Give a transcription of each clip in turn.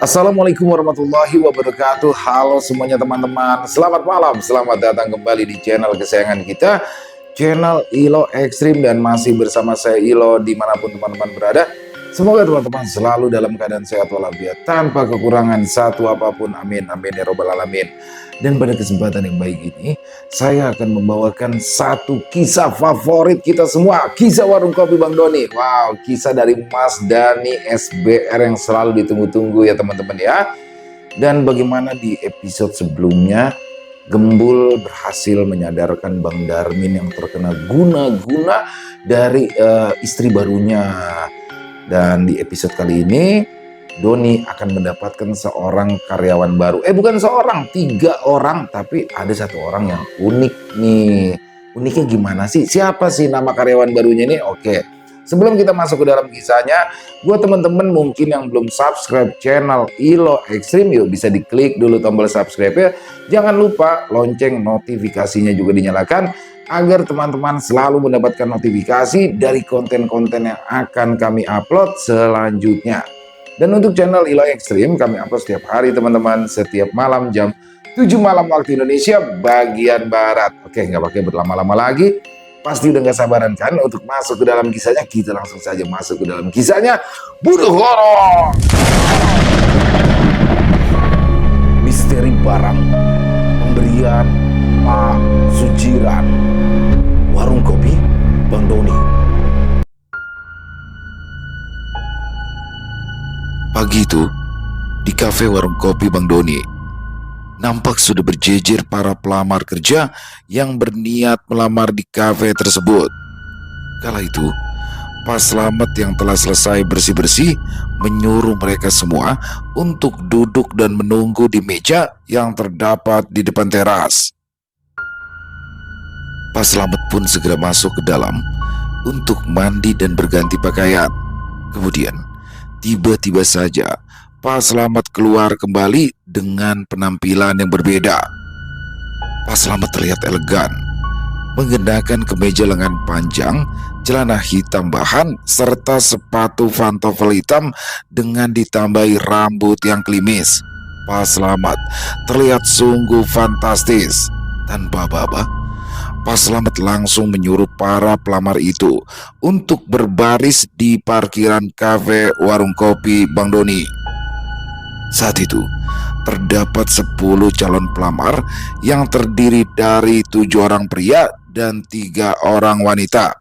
Assalamualaikum warahmatullahi wabarakatuh. Halo semuanya teman-teman. Selamat malam. Selamat datang kembali di channel kesayangan kita, channel Ilo Ekstrim, dan masih bersama saya Ilo dimanapun teman-teman berada. Semoga teman-teman selalu dalam keadaan sehat walafiat tanpa kekurangan satu apapun. Amin amin ya robbal alamin. Dan pada kesempatan yang baik ini, saya akan membawakan satu kisah favorit kita semua. Kisah warung kopi Bang Doni. Wow, kisah dari Mas Dani SBR yang selalu ditunggu-tunggu ya teman-teman ya. Dan bagaimana di episode sebelumnya, Gembul berhasil menyadarkan Bang Darmin yang terkena guna-guna dari istri barunya. Dan di episode kali ini, Doni akan mendapatkan seorang karyawan baru. Bukan seorang, 3 orang. Tapi ada 1 orang yang unik nih. Uniknya gimana sih? Siapa sih nama karyawan barunya ini? Oke, sebelum kita masuk ke dalam kisahnya, buat teman-teman mungkin yang belum subscribe channel Ilo Ekstrim, yuk bisa diklik dulu tombol subscribe ya. Jangan lupa lonceng notifikasinya juga dinyalakan, agar teman-teman selalu mendapatkan notifikasi dari konten-konten yang akan kami upload selanjutnya. Dan untuk channel Ilo Ekstrim kami upload setiap hari teman-teman, setiap malam jam 7 malam waktu Indonesia bagian Barat. Oke, nggak pakai berlama-lama lagi. Pasti udah gak sabaran kan untuk masuk ke dalam kisahnya. Kita langsung saja masuk ke dalam kisahnya. Bunuh horor. Misteri barang pemberian Pak Sujiran, warung kopi Bang Doni. Pagi itu, di kafe warung kopi Bang Doni, nampak sudah berjejer para pelamar kerja yang berniat melamar di kafe tersebut. Kala itu, Pak Slamet yang telah selesai bersih-bersih menyuruh mereka semua untuk duduk dan menunggu di meja yang terdapat di depan teras. Pak Slamet pun segera masuk ke dalam untuk mandi dan berganti pakaian. Kemudian, tiba-tiba saja Pak Slamet keluar kembali dengan penampilan yang berbeda. Pak Slamet terlihat elegan, mengenakan kemeja lengan panjang, celana hitam bahan, serta sepatu pantofel hitam dengan ditambahi rambut yang klimis. Pak Slamet terlihat sungguh fantastis. Tanpa apa-apa, Pak Slamet langsung menyuruh para pelamar itu untuk berbaris di parkiran kafe warung kopi Bang Doni. Saat itu, terdapat 10 calon pelamar yang terdiri dari 7 orang pria dan 3 orang wanita.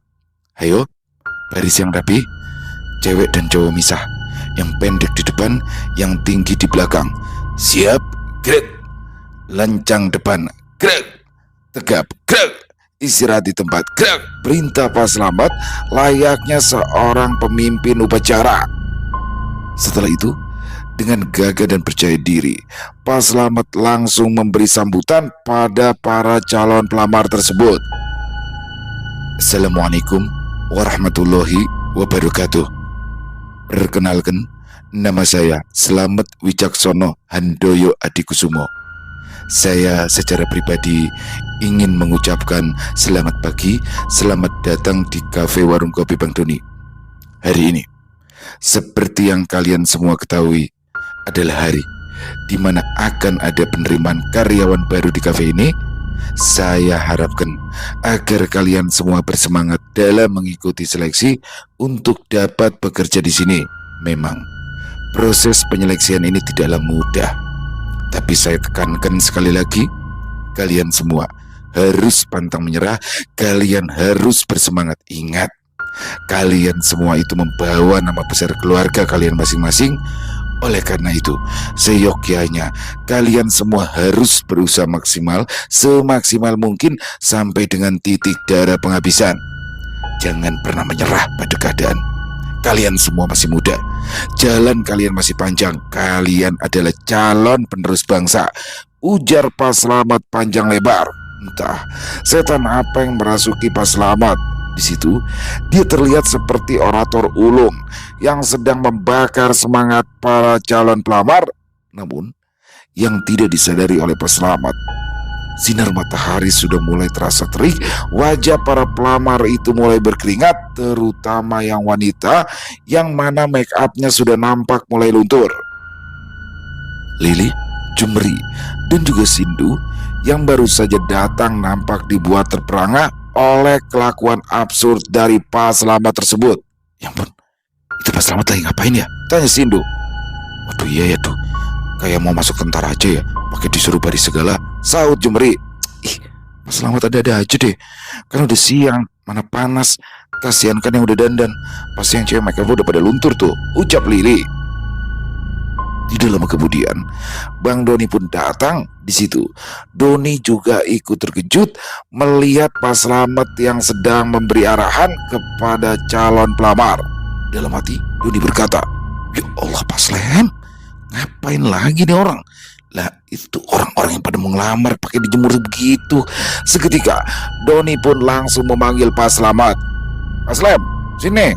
Ayo, baris yang rapi, cewek dan cowok misah, yang pendek di depan, yang tinggi di belakang. Siap, gerak, lancang depan, gerak, tegap, gerak. Istirahat di tempat, gerak. Perintah Pak Slamet layaknya seorang pemimpin upacara. Setelah itu, dengan gagah dan percaya diri, Pak Slamet langsung memberi sambutan pada para calon pelamar tersebut. Assalamualaikum warahmatullahi wabarakatuh. Perkenalkan, nama saya Slamet Wicaksono Handoyo Adikusumo. Saya secara pribadi ingin mengucapkan selamat pagi, selamat datang di kafe warung kopi Bang Doni. Hari ini, seperti yang kalian semua ketahui, adalah hari di mana akan ada penerimaan karyawan baru di kafe ini. Saya harapkan agar kalian semua bersemangat dalam mengikuti seleksi untuk dapat bekerja di sini. Memang proses penyeleksian ini tidaklah mudah, tapi saya tekankan sekali lagi, kalian semua harus pantang menyerah, kalian harus bersemangat. Ingat, kalian semua itu membawa nama besar keluarga kalian masing-masing. Oleh karena itu, seyogyanya kalian semua harus berusaha maksimal, semaksimal mungkin sampai dengan titik darah penghabisan. Jangan pernah menyerah pada keadaan. Kalian semua masih muda, jalan kalian masih panjang, kalian adalah calon penerus bangsa, ujar Pak Slamet panjang lebar. Entah setan apa yang merasuki Pak Slamet. Di situ, dia terlihat seperti orator ulung yang sedang membakar semangat para calon pelamar. Namun, yang tidak disadari oleh Pak Slamet, sinar matahari sudah mulai terasa terik, wajah para pelamar itu mulai berkeringat, terutama yang wanita, yang mana make upnya sudah nampak mulai luntur. Lili, Jumri, dan juga Sindu yang baru saja datang nampak dibuat terperangah oleh kelakuan absurd dari Pak Slamet tersebut. Ya ampun, itu Pak Slamet lagi ngapain ya? Tanya Sindu. Waduh iya ya tuh, kayak mau masuk tentara aja ya, pakai disuruh baris segala. Saut Jumri. Ih, Pak Slamet ada-ada aja deh, kan udah siang, mana panas. Kasihan kan yang udah dandan, pasti yang cewek make up udah pada luntur tuh, ucap Lili. Tidak lama kemudian, Bang Doni pun datang. Di situ, Doni juga ikut terkejut melihat Pak Slamet yang sedang memberi arahan kepada calon pelamar. Dalam hati, Doni berkata, "Ya Allah Pak Slem, ngapain lagi nih orang? Lah itu orang-orang yang pada mau ngelamar pakai dijemur begitu." Seketika, Doni pun langsung memanggil Pak Slamet. "Pak Slem, sini."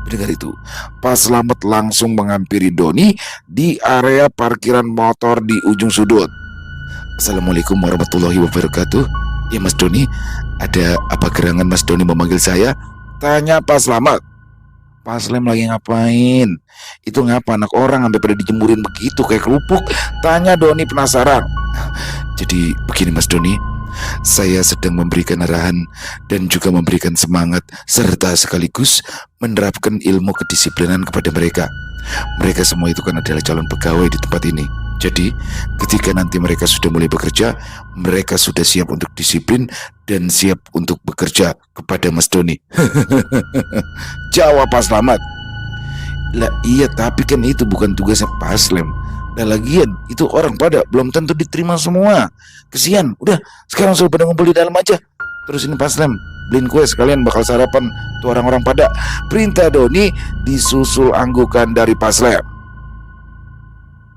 Mendengar itu, Pak Slamet langsung menghampiri Doni di area parkiran motor di ujung sudut. "Assalamualaikum warahmatullahi wabarakatuh. Ya Mas Doni, ada apa gerangan Mas Doni memanggil saya?" tanya Pak Slamet. "Pak Slem lagi ngapain? Itu ngapa anak orang sampai pada dijemurin begitu kayak kerupuk?" tanya Doni penasaran. "Jadi begini Mas Doni, saya sedang memberikan arahan dan juga memberikan semangat serta sekaligus menerapkan ilmu kedisiplinan kepada mereka. Mereka semua itu kan adalah calon pegawai di tempat ini. Jadi ketika nanti mereka sudah mulai bekerja, mereka sudah siap untuk disiplin dan siap untuk bekerja kepada Mas Doni." Jawab Pak Slamet. "Lah iya, tapi kan itu bukan tugasnya Pak Slem. Dan lagian itu orang pada belum tentu diterima semua. Kesian, udah sekarang suruh pada ngumpul di dalam aja. Terus ini Pak Slem, beliin kue sekalian bakal sarapan tuh orang-orang pada," perintah Doni disusul anggukan dari Pak Slem.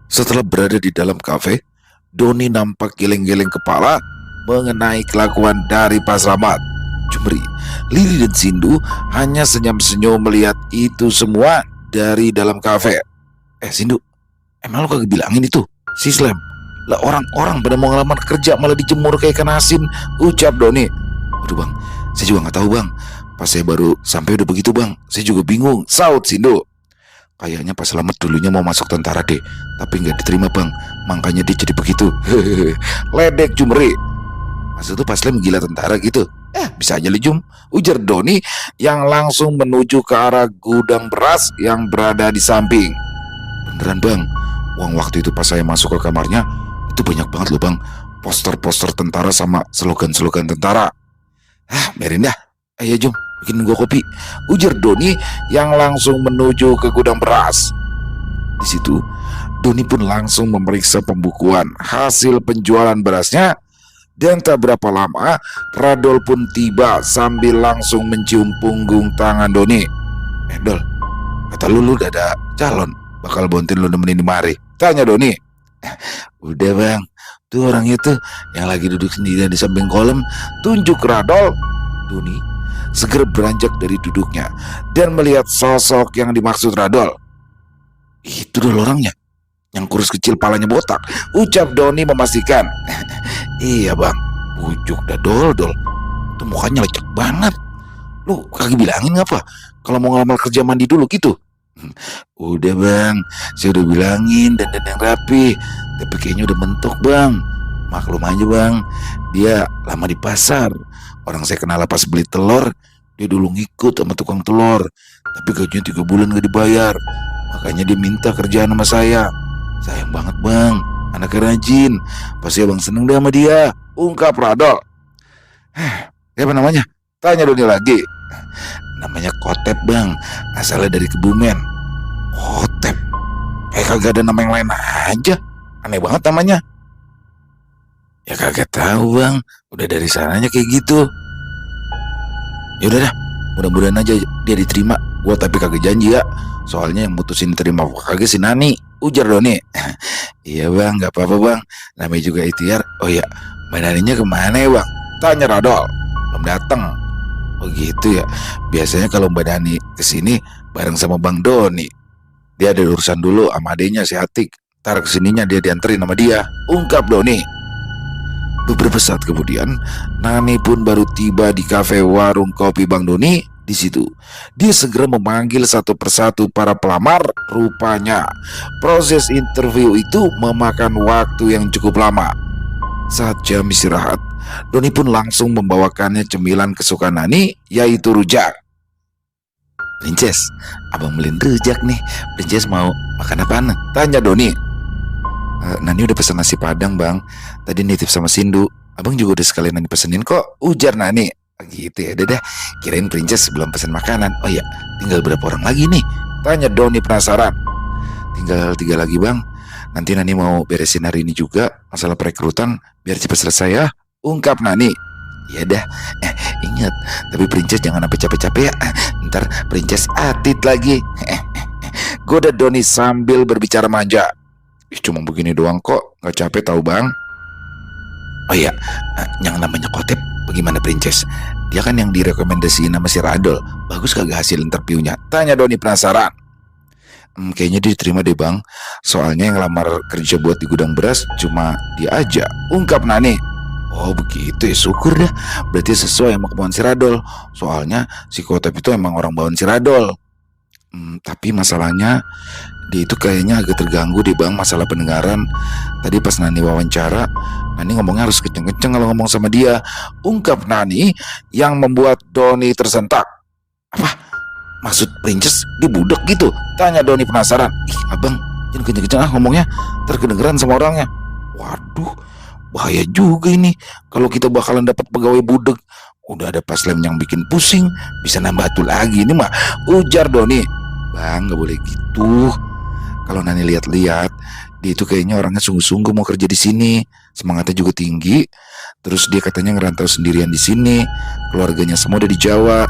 Setelah berada di dalam kafe, Doni nampak geleng-geleng kepala mengenai kelakuan dari Pak Slamet. Jumri, Lili dan Sindu hanya senyum-senyum melihat itu semua dari dalam kafe. Sindu, emang lo kagak bilangin itu si Slem? Lah orang-orang pada mau ngelamar kerja malah dijemur kayak ikan asin, ucap Doni. "Waduh bang, saya juga nggak tahu bang. Pas saya baru sampai udah begitu bang, saya juga bingung," saut Sindu. "Kayaknya Pak Slamet dulunya mau masuk tentara deh, tapi nggak diterima bang, makanya dia jadi begitu." Ledek Jumri. "Maksud tuh Pak Slem gila tentara gitu?" Bisa aja Jum," ujar Doni yang langsung menuju ke arah gudang beras yang berada di samping. "Beneran bang, uang waktu itu pas saya masuk ke kamarnya itu banyak banget loh bang, poster-poster tentara sama slogan-slogan tentara." Biarin dah. Ayo Jum, bikin gua kopi," ujar Doni yang langsung menuju ke gudang beras. Di situ, Doni pun langsung memeriksa pembukuan hasil penjualan berasnya. Dan tak berapa lama, Radol pun tiba sambil langsung mencium punggung tangan Doni. "Dol, kata lu udah ada calon bakal bontin lu nemenin di mari?" tanya Doni. "Udah bang, tuh orangnya tuh yang lagi duduk sendirian di samping kolam," tunjuk Radol. Doni segera beranjak dari duduknya dan melihat sosok yang dimaksud Radol. "Itu Dol orangnya, yang kurus kecil palanya botak," ucap Doni memastikan. "Iya bang, bujuk dah Dol. Tuh mukanya lecek banget. Lu kagak bilangin ngapa kalau mau ngelamar kerja mandi dulu gitu?" "Udah bang, saya udah bilangin dan yang rapi, tapi kayaknya udah mentok bang. Maklum aja bang, dia lama di pasar. Orang saya kenal pas beli telur, dia dulu ngikut sama tukang telur, tapi gajinya 3 bulan gak dibayar. Makanya dia minta kerjaan sama saya. Sayang banget bang, anaknya rajin. Pasti abang seneng deh sama dia," ungkap Radol. "Siapa namanya?" tanya Doni lagi. "Namanya Kotep bang, asalnya dari Kebumen." "Kotep? Kayak kagak ada nama yang lain aja. Aneh banget namanya." "Ya kagak tahu bang, udah dari sananya kayak gitu." "Ya udah dah, mudah-mudahan aja dia diterima. Gua tapi kagak janji ya, soalnya yang mutusin terima kagak si Nani," ujar Doni. "Iya bang, gak apa-apa bang, namanya juga ikhtiar. Oh ya, Mbak Naninya kemana ya bang?" tanya Radol. "Belum datang." "Oh gitu ya, biasanya kalau Mbak Nani kesini bareng sama Bang Doni. Dia ada urusan dulu sama adenya si Atik, ntar kesininya dia dianterin sama dia," ungkap Doni. Beberapa saat kemudian, Nani pun baru tiba di kafe warung kopi Bang Doni Di situ, dia segera memanggil satu persatu para pelamar. Rupanya, proses interview itu memakan waktu yang cukup lama. Saat jam istirahat, Doni pun langsung membawakannya cemilan kesukaan Nani, yaitu rujak. "Princess, abang beliin rujak nih. Princess mau makan apaan?" tanya Doni. "Nani udah pesan nasi padang bang. Tadi nitip sama Sindu. Abang juga udah sekalian Nani pesenin kok," ujar Nani. "Gitu ya, udah dah. Kirain Princess belum pesan makanan. Oh ya, tinggal berapa orang lagi nih?" tanya Doni penasaran. "Tinggal 3 lagi bang. Nanti Nani mau beresin hari ini juga masalah perekrutan biar cepat selesai ya," ungkap Nani. "Ya dah, ingat, tapi Princess jangan sampai capek-capek ya. Ntar Princess atit lagi," goda Doni sambil berbicara manja. "Cuma begini doang kok, nggak capek tahu bang." "Oh iya, yang namanya Kotep bagaimana Princess? Dia kan yang direkomendasiin nama si Radol. Bagus kagak hasil interviewnya?" tanya Doni penasaran. Kayaknya diterima deh bang. Soalnya yang lamar kerja buat di gudang beras cuma dia aja," ungkap Nani. "Oh begitu ya, syukur dah. Berarti sesuai sama kemauan si Radol. Soalnya si Kotep itu emang orang bawaan si Radol. Tapi masalahnya dia itu kayaknya agak terganggu deh bang masalah pendengaran. Tadi pas Nani wawancara, Nani ngomongnya harus kenceng-kenceng kalau ngomong sama dia," ungkap Nani yang membuat Doni tersentak. "Apa? Maksud Princess dia budak gitu?" tanya Doni penasaran. "Ih abang, jangan kenceng-kenceng ngomongnya, terkedengeran sama orangnya." "Waduh, bahaya juga ini kalau kita bakalan dapat pegawai budak. Udah ada paslem yang bikin pusing, bisa nambah atu lagi ini mah," ujar Doni. "Bang, gak boleh gitu. Kalau Nani lihat-lihat, dia itu kayaknya orangnya sungguh-sungguh mau kerja di sini. Semangatnya juga tinggi. Terus dia katanya ngerantau sendirian di sini. Keluarganya semua udah di Jawa.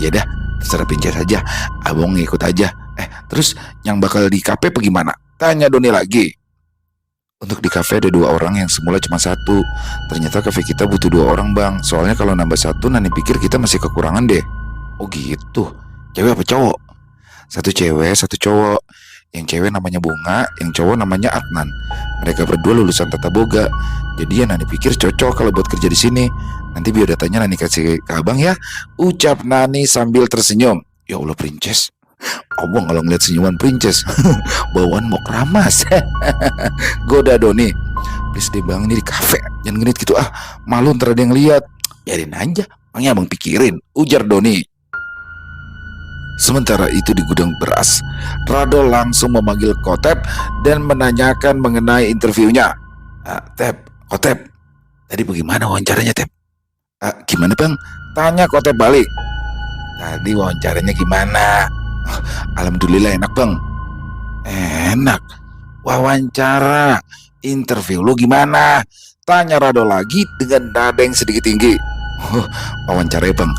Ya dah, terserah Princess aja. Abang ngikut aja. Terus yang bakal di kafe bagaimana?" tanya Doni lagi. "Untuk di kafe ada 2 orang yang semula cuma 1. Ternyata kafe kita butuh 2 orang bang. Soalnya kalau nambah 1 Nani pikir kita masih kekurangan deh." "Oh gitu. Cewek apa cowok?" "Satu cewek, 1 cowok. Yang cewek namanya Bunga, yang cowok namanya Adnan. Mereka berdua lulusan Tata Boga. Jadi ya Nani pikir cocok kalau buat kerja di sini. Nanti biodatanya Nani kasih ke abang ya," ucap Nani sambil tersenyum. "Ya Allah Princess, abang kalau ngeliat senyuman Princess bawaan mau keramas," goda Doni. "Please deh bang, ini di kafe, jangan genit gitu malu ntar ada yang lihat." "Biarin aja, makanya abang pikirin," ujar Doni. Sementara itu di gudang beras, Radol langsung memanggil Kotep dan menanyakan mengenai interviewnya. "Tep, Kotep, tadi bagaimana wawancaranya Tep?" "Gimana bang?" tanya Kotep balik. "Tadi wawancaranya gimana?" "Alhamdulillah enak bang." "Enak? Wawancara, interview lu gimana?" tanya Radol lagi dengan nada yang sedikit tinggi. "Oh, wawancara bang.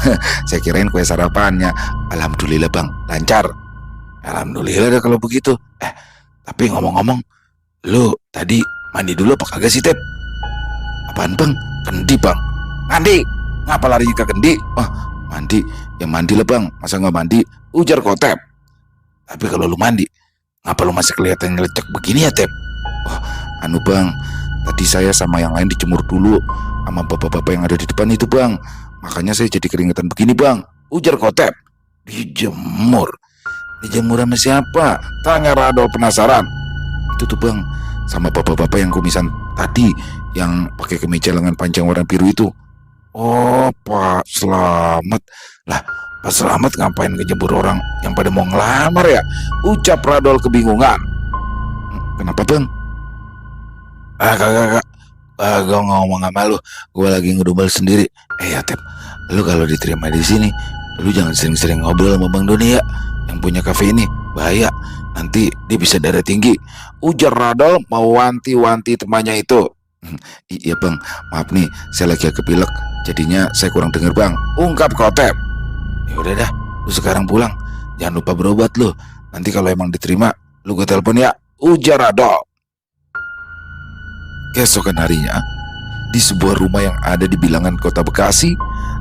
Saya kirain kue sarapannya. Alhamdulillah bang, lancar." "Alhamdulillah deh kalau begitu. Tapi ngomong-ngomong, lu tadi mandi dulu apa kagak sih Tep?" "Apaan bang?" "Kendi bang." "Mandi? Ngapa larinya ke kendi?" "Mandi, ya mandi lah bang. Masa nggak mandi?" ujar Kotep. "Tapi kalau lu mandi, ngapa lu masih kelihatan ngelecek begini ya Tep?" "Anu bang, tadi saya sama yang lain dijemur dulu sama bapak-bapak yang ada di depan itu bang. Makanya saya jadi keringetan begini bang," ujar Kotep. "Dijemur? Dijemur sama siapa?" tanya Radol penasaran. "Itu tuh bang, sama bapak-bapak yang kumisan tadi, yang pakai kemeja lengan panjang warna biru itu." "Oh, Pak Slamet. Lah, Pak Slamet ngapain ngejemur orang yang pada mau ngelamar ya?" ucap Radol kebingungan. "Kenapa bang?" Kagak. Gue ngomong sama lu, gue lagi ngedumel sendiri. Ya Tep, lu kalau diterima di sini, lu jangan sering-sering ngobrol sama Bang Doni ya, yang punya kafe ini. Bahaya, nanti dia bisa darah tinggi," ujar Radol mau wanti-wanti temannya itu. "Iya bang, maaf nih, saya lagi agak pilek, jadinya saya kurang dengar bang," ungkap Kotep. "Ya udah dah, lu sekarang pulang. Jangan lupa berobat lu. Nanti kalau emang diterima, lu gue telepon ya," ujar Radol. Keesokan harinya, di sebuah rumah yang ada di bilangan kota Bekasi,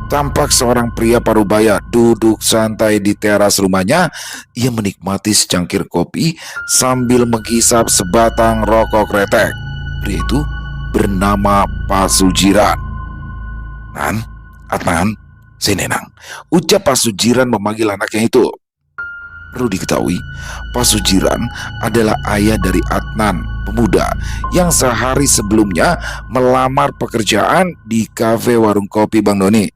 tampak seorang pria parubaya duduk santai di teras rumahnya. Ia menikmati secangkir kopi sambil menghisap sebatang rokok kretek. Pria itu bernama Pak Sujiran. Adnan, "Sini Nang," ucap Pak Sujiran memanggil anaknya itu. Perlu diketahui, Pak Sujiran adalah ayah dari Adnan, pemuda yang sehari sebelumnya melamar pekerjaan di kafe warung kopi Bang Doni.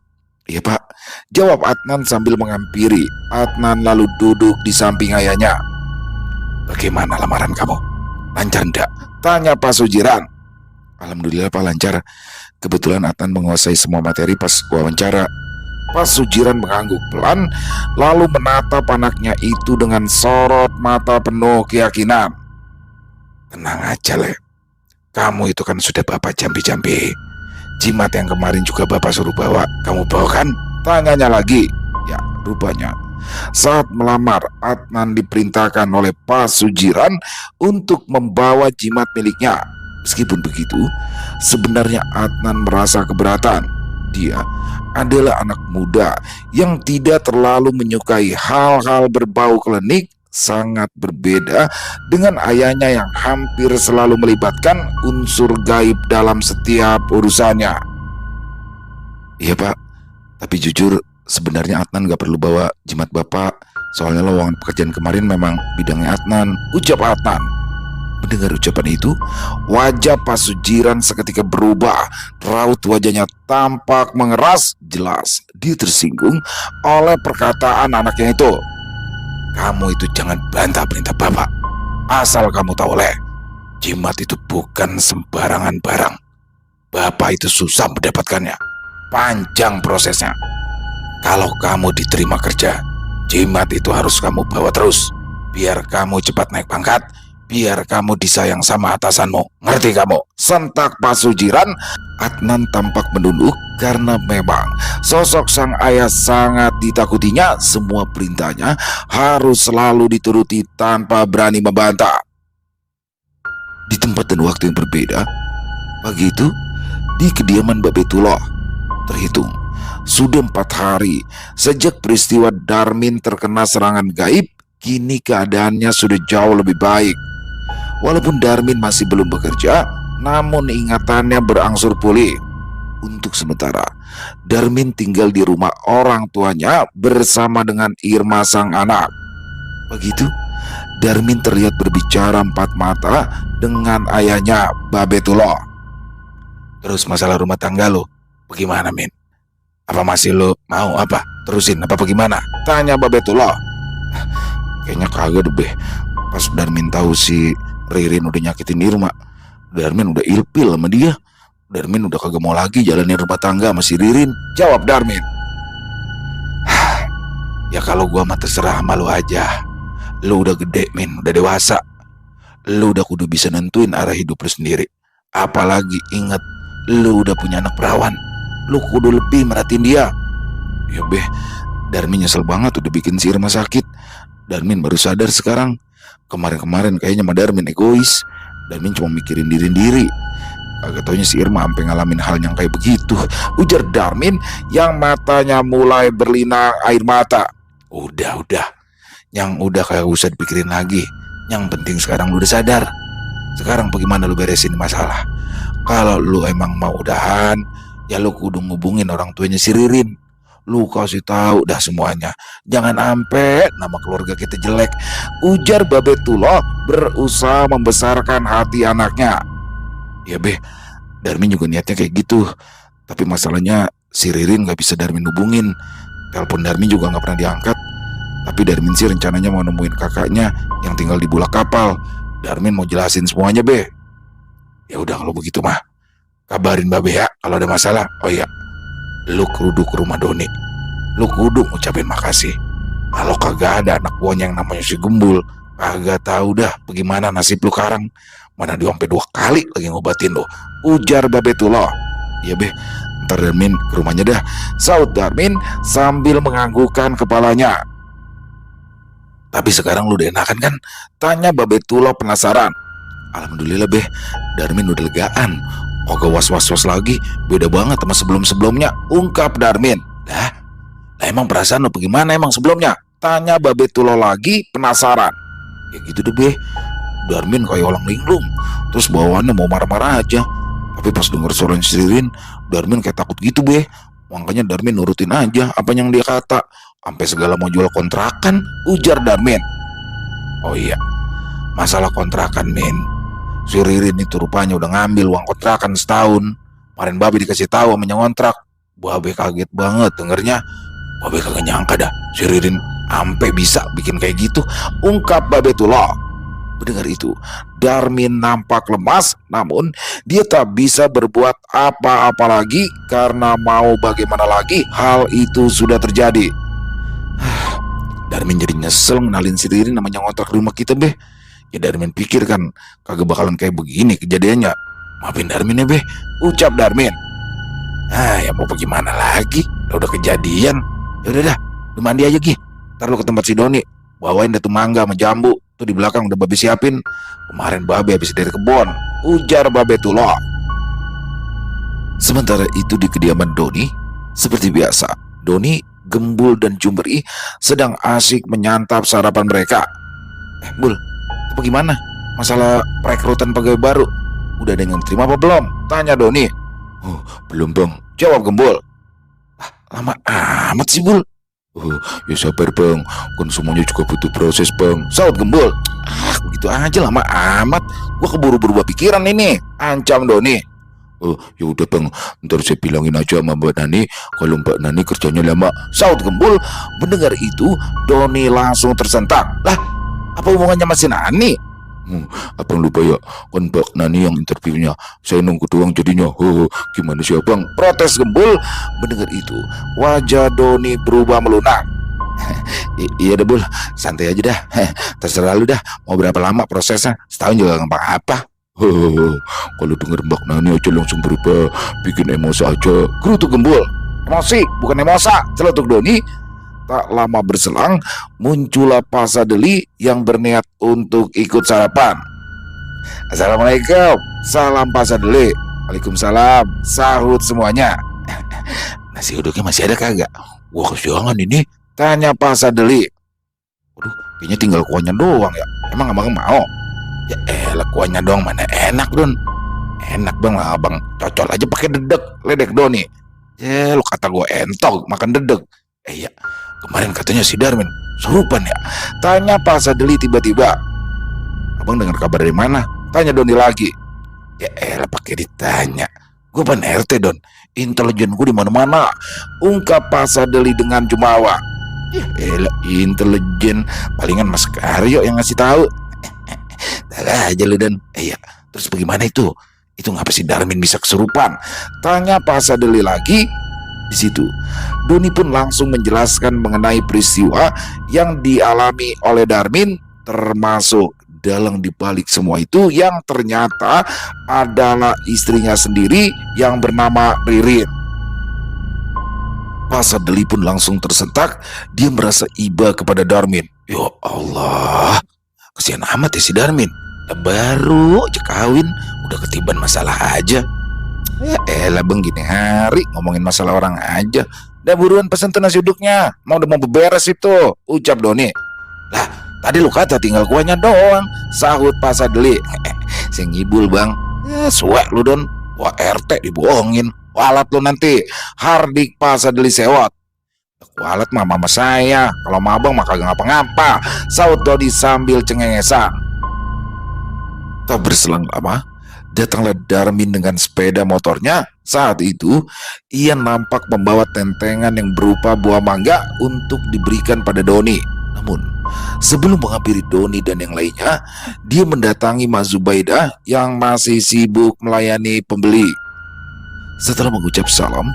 "Iya Pak," jawab Adnan sambil menghampiri. Adnan lalu duduk di samping ayahnya. "Bagaimana lamaran kamu? Lancar ndak?" tanya Pak Sujiran. "Alhamdulillah Pak, lancar. Kebetulan Adnan menguasai semua materi pas wawancara." Pak Sujiran mengangguk pelan, lalu menatap anaknya itu dengan sorot mata penuh keyakinan. "Tenang aja, Le. Kamu itu kan sudah Bapak jambi-jambi. Jimat yang kemarin juga Bapak suruh bawa, kamu bawa kan?" tanyanya lagi. Ya, rupanya saat melamar, Adnan diperintahkan oleh Pak Sujiran untuk membawa jimat miliknya. Meskipun begitu, sebenarnya Adnan merasa keberatan. Dia adalah anak muda yang tidak terlalu menyukai hal-hal berbau klinik, sangat berbeda dengan ayahnya yang hampir selalu melibatkan unsur gaib dalam setiap urusannya. "Iya Pak, tapi jujur sebenarnya Adnan gak perlu bawa jimat Bapak. Soalnya lowongan pekerjaan kemarin memang bidangnya Adnan," ucap Adnan. Mendengar ucapan itu, wajah Pak Sujiran seketika berubah. Raut wajahnya tampak mengeras. Jelas dia tersinggung oleh perkataan anaknya itu. "Kamu itu jangan bantah perintah Bapak. Asal kamu tahu, Le, jimat itu bukan sembarangan barang. Bapak itu susah mendapatkannya. Panjang prosesnya. Kalau kamu diterima kerja, jimat itu harus kamu bawa terus. Biar kamu cepat naik pangkat, biar kamu disayang sama atasanmu. Ngerti kamu?" sentak Pak Sujiran. Adnan tampak menunduk karena memang sosok sang ayah sangat ditakutinya. Semua perintahnya harus selalu dituruti tanpa berani membantah. Di tempat dan waktu yang berbeda, pagi itu di kediaman Mbak Betullah. Terhitung sudah 4 hari sejak peristiwa Darmin terkena serangan gaib. Kini keadaannya sudah jauh lebih baik. Walaupun Darmin masih belum bekerja, namun ingatannya berangsur pulih. Untuk sementara, Darmin tinggal di rumah orang tuanya bersama dengan Irma sang anak. Begitu, Darmin terlihat berbicara empat mata dengan ayahnya, Babetullah. "Terus masalah rumah tangga lo, bagaimana Min? Apa masih lo mau apa? Terusin apa bagaimana?" tanya Babetullah. "Kayaknya kagak deh, Beh. Pas Darmin tahu si Ririn udah nyakitin Irma, Darmin udah ilpil sama dia. Darmin udah kagak mau lagi jalanin rumah tangga sama si Ririn," jawab Darmin. "Ya kalau gua mah terserah sama lu aja. Lu udah gede, Min, udah dewasa. Lu udah kudu bisa nentuin arah hidup lu sendiri. Apalagi inget, lu udah punya anak perawan. Lu kudu lebih merhatiin dia." "Ya Beh, Darmin nyesel banget udah bikin si Irma sakit. Darmin baru sadar sekarang. Kemarin-kemarin kayaknya sama Darmin egois. Darmin cuma mikirin diri-diri. Kagak taunya si Irma sampai ngalamin hal yang kayak begitu," ujar Darmin yang matanya mulai berlinang air mata. Udah. Yang udah kagak usah dipikirin lagi. Yang penting sekarang lu udah sadar. Sekarang bagaimana lu beresin masalah? Kalau lu emang mau udahan, ya lu kudu ngubungin orang tuanya si Ririn. Lu kasih tahu dah semuanya. Jangan ampe nama keluarga kita jelek, ujar Babetullah berusaha membesarkan hati anaknya. "Ya Beh, Darmin juga niatnya kayak gitu. Tapi masalahnya si Ririn gak bisa Darmin hubungin. Telepon Darmin juga gak pernah diangkat. Tapi Darmin sih rencananya mau nemuin kakaknya yang tinggal di Bulak Kapal. Darmin mau jelasin semuanya, Be." "Ya udah kalau begitu mah, kabarin Babe ya kalau ada masalah. Oh iya, lu kudu ke rumah Doni. Lu kudu ngucapin makasih. Kalau kagak ada anak buahnya yang namanya si Gembul, kagak tahu dah bagaimana nasib lu sekarang. Mana dia sampai 2 kali lagi ngobatin lu," ujar Babetullah. "Ya Beh, ntar Darmin ke rumahnya dah," saut Darmin sambil menganggukkan kepalanya. "Tapi sekarang lu udah enakan kan?" tanya Babetullah penasaran. "Alhamdulillah Beh, Darmin udah legaan. Kagak was-was lagi, beda banget sama sebelum-sebelumnya," ungkap Darmin. Lah emang perasaan lo bagaimana emang sebelumnya?" tanya Babetullah lagi penasaran. "Ya gitu deh Beh, Darmin kayak orang linglung, terus bawaannya mau marah-marah aja. Tapi pas denger suara si Ririn, Darmin kayak takut gitu Beh. Makanya Darmin nurutin aja apa yang dia kata. Sampai segala mau jual kontrakan, ujar Darmin. Oh iya, masalah kontrakan, Min. Si Ririn itu rupanya udah ngambil uang kontrakan setahun. Kemarin Babe dikasih tahu sama yang ngontrak. Babe kaget banget dengernya. Babe kagak nyangka dah si Ririn sampai bisa bikin kayak gitu, ungkap Babe tuh loh. Mendengar itu, Darmin nampak lemas, namun dia tak bisa berbuat apa-apa lagi karena mau bagaimana lagi, hal itu sudah terjadi. Darmin jadi nyesel ngenalin si Ririn namanya ngontrak di rumah kita, Beh. Ya Darmin pikir kan kagak bakalan kayak begini kejadiannya. Maafin Darmin ya, Beh, ucap Darmin. Ya mau bagaimana lagi, udah kejadian. Ya udah dah, lu mandi aja, Gi. Ntar lu ke tempat si Doni, bawain datu mangga sama jambu. Tuh di belakang udah Babe siapin. Kemarin Babe habis dari kebon, ujar Babe tuh loh. Sementara itu di kediaman Doni, seperti biasa, Doni, Gembul dan Jumberi sedang asik menyantap sarapan mereka. Bul, apa gimana? Masalah perekrutan pegawai baru, udah ada yang terima apa belum? Tanya Doni. Oh, belum bang, jawab Gembul. Lama amat sih, Bul. Ya sabar bang, kan semuanya juga butuh proses bang, saut Gembul. Begitu aja lama amat, gua keburu berubah pikiran ini, ancam Doni. Ya udah bang, ntar saya bilangin aja sama Mbak Nani kalau Mbak Nani kerjanya lama, saut Gembul. Mendengar itu, Doni langsung tersentak. Lah, apa hubungannya masih Nani? Abang lupa ya, kan Mbak Nani yang interviewnya, saya nunggu doang jadinya. Gimana sih abang? Protes Gembul. Mendengar itu, wajah Doni berubah melunak. Iya deh Bul, santai aja dah. Terserah lu dah, mau berapa lama prosesnya, setahun juga gampang apa. Kalau denger Mbak Nani aja langsung berubah, bikin emosi aja, gerutu Gembul. Emosi, bukan emosa, celotuk Doni. Tak lama berselang, muncullah Pak Sadeli yang berniat untuk ikut sarapan. Assalamualaikum, salam Pak Sadeli. Waalaikumsalam, sahut semuanya. Nasi uduknya masih ada kagak? Wah kesiangan ini, tanya Pak Sadeli. Waduh, kayaknya tinggal kuahnya doang ya. Emang abang mau? Ya elah, kuahnya doang mana enak Don. Enak bang lah abang, cocol aja pakai dedek, ledek Doni. Ya lu kata gue entok makan dedek. Iya, kemarin katanya si Darmin serupan ya, tanya Pak Sadeli tiba-tiba. Abang dengar kabar dari mana? Tanya Doni lagi. Ya elah pakai ditanya, gue pan RT Don, intelijen gue di mana-mana, ungkap Pak Sadeli dengan jumawa. Ya elah intelijen, palingan Mas Karyo yang ngasih tahu. Dah aja lu Don. Iya, terus bagaimana itu? Itu ngapa si Darmin bisa kesurupan? Tanya Pak Sadeli lagi. Di situ, Doni pun langsung menjelaskan mengenai peristiwa yang dialami oleh Darmin, termasuk dalang dibalik semua itu yang ternyata adalah istrinya sendiri yang bernama Ririn. Pak Sadeli pun langsung tersentak, dia merasa iba kepada Darmin. Ya Allah, kesian amat ya si Darmin. Baru aja kawin, udah ketiban masalah aja. Ya elah bang, gini hari ngomongin masalah orang aja. Udah buruan pesen tuh nasi uduknya, udah mau beberes itu, ucap Doni. Lah tadi lu kata tinggal kuahnya doang, sahut Pak Sadeli. Saya ngibul bang. Ya suek lu Don, wah RT dibohongin, walat lu nanti, hardik Pak Sadeli sewot. Walat mah mama saya, kalau sama abang mah kagak ngapa-ngapa, sahut Doni sambil cengengesan. Tak berselang lama, datanglah Darmin dengan sepeda motornya. Saat itu, ia nampak membawa tentengan yang berupa buah mangga untuk diberikan pada Doni. Namun, sebelum menghampiri Doni dan yang lainnya, dia mendatangi Mak Zubaidah yang masih sibuk melayani pembeli. Setelah mengucap salam,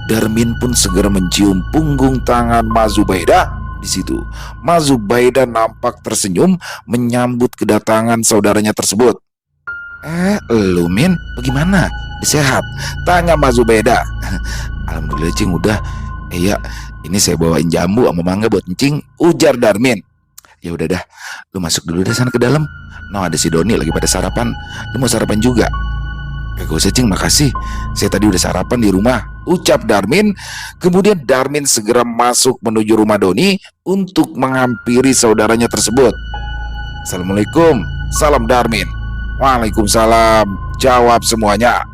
Darmin pun segera mencium punggung tangan Mak Zubaidah. Di situ, Mak Zubaidah nampak tersenyum menyambut kedatangan saudaranya tersebut. Lu Min, bagaimana? Sehat? Tanya Mak Zubaidah. Alhamdulillah Cing udah. Iya, ini saya bawain jambu sama mangga buat Cing, ujar Darmin. Ya udah dah, lu masuk dulu dah sana ke dalam. No, ada si Doni lagi pada sarapan. Lu mau sarapan juga? Gak usah Cing, makasih. Saya tadi udah sarapan di rumah, ucap Darmin. Kemudian Darmin segera masuk menuju rumah Doni untuk menghampiri saudaranya tersebut. Assalamualaikum, salam Darmin. Waalaikumsalam, jawab semuanya.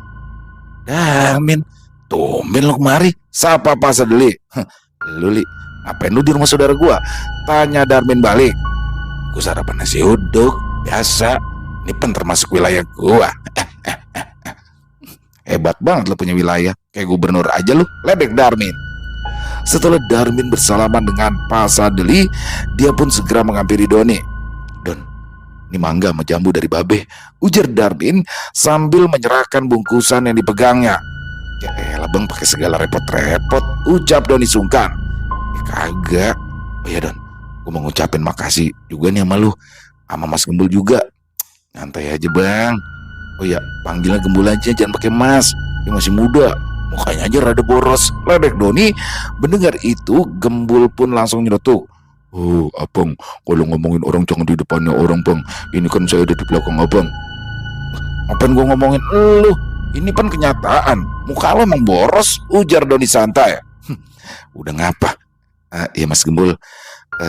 Darmin, tumben lu kemari. Sapa Pak Sadeli? Lu Li, ngapain lu di rumah saudara gua? Tanya Darmin balik. Gua sarapan nasi uduk, biasa. Ini kan termasuk wilayah gua. Hebat banget lu punya wilayah, kayak gubernur aja lu, ledek Darmin. Setelah Darmin bersalaman dengan Pak Sadeli, dia pun segera menghampiri Doni. Don, ini mangga sama jambu dari Babe, ujar Darmin sambil menyerahkan bungkusan yang dipegangnya. Ya elah bang, pakai segala repot-repot, ucap Doni sungkan. Kagak. Oh ya Don, gue mau ngucapin makasih juga nih sama lu, sama Mas Gembul juga. Nyantai aja bang. Oh ya, panggilnya Gembul aja, jangan pakai Mas. Dia masih muda, mukanya aja rada boros, ledek Doni. Mendengar itu, Gembul pun langsung nyelotok. Oh abang, kalau ngomongin orang jangan di depannya orang bang. Ini kan saya ada di belakang abang. Ngapain gue ngomongin lu? Ini kan kenyataan, muka lo emang boros, ujar Doni santai. Udah ngapa? Ya Mas Gembul,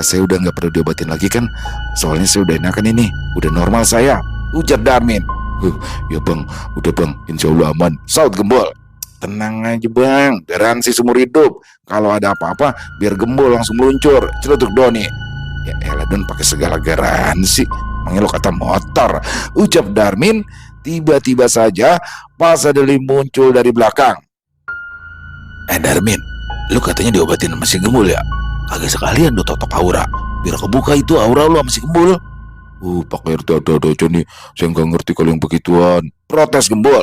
saya udah gak perlu diobatin lagi kan, soalnya saya udah enakan ini, udah normal saya, ujar Darmin. Ya bang, udah bang, insya Allah aman, saut Gembul. Tenang aja bang, garansi seumur hidup. Kalau ada apa-apa, biar Gembul langsung meluncur, celutuk Doni. Ya elah Don, pakai segala garansi, manggil lo kata motor, ucap Darmin. Tiba-tiba saja Pak Sadeli muncul dari belakang. Darmin, lu katanya diobatin sama si Gembul ya? Kagak sekalian lu totok aura, biar kebuka itu aura lu sama si Gembul. Pak RT ada aja nih, saya nggak ngerti kalau yang begituan, protes Gembul.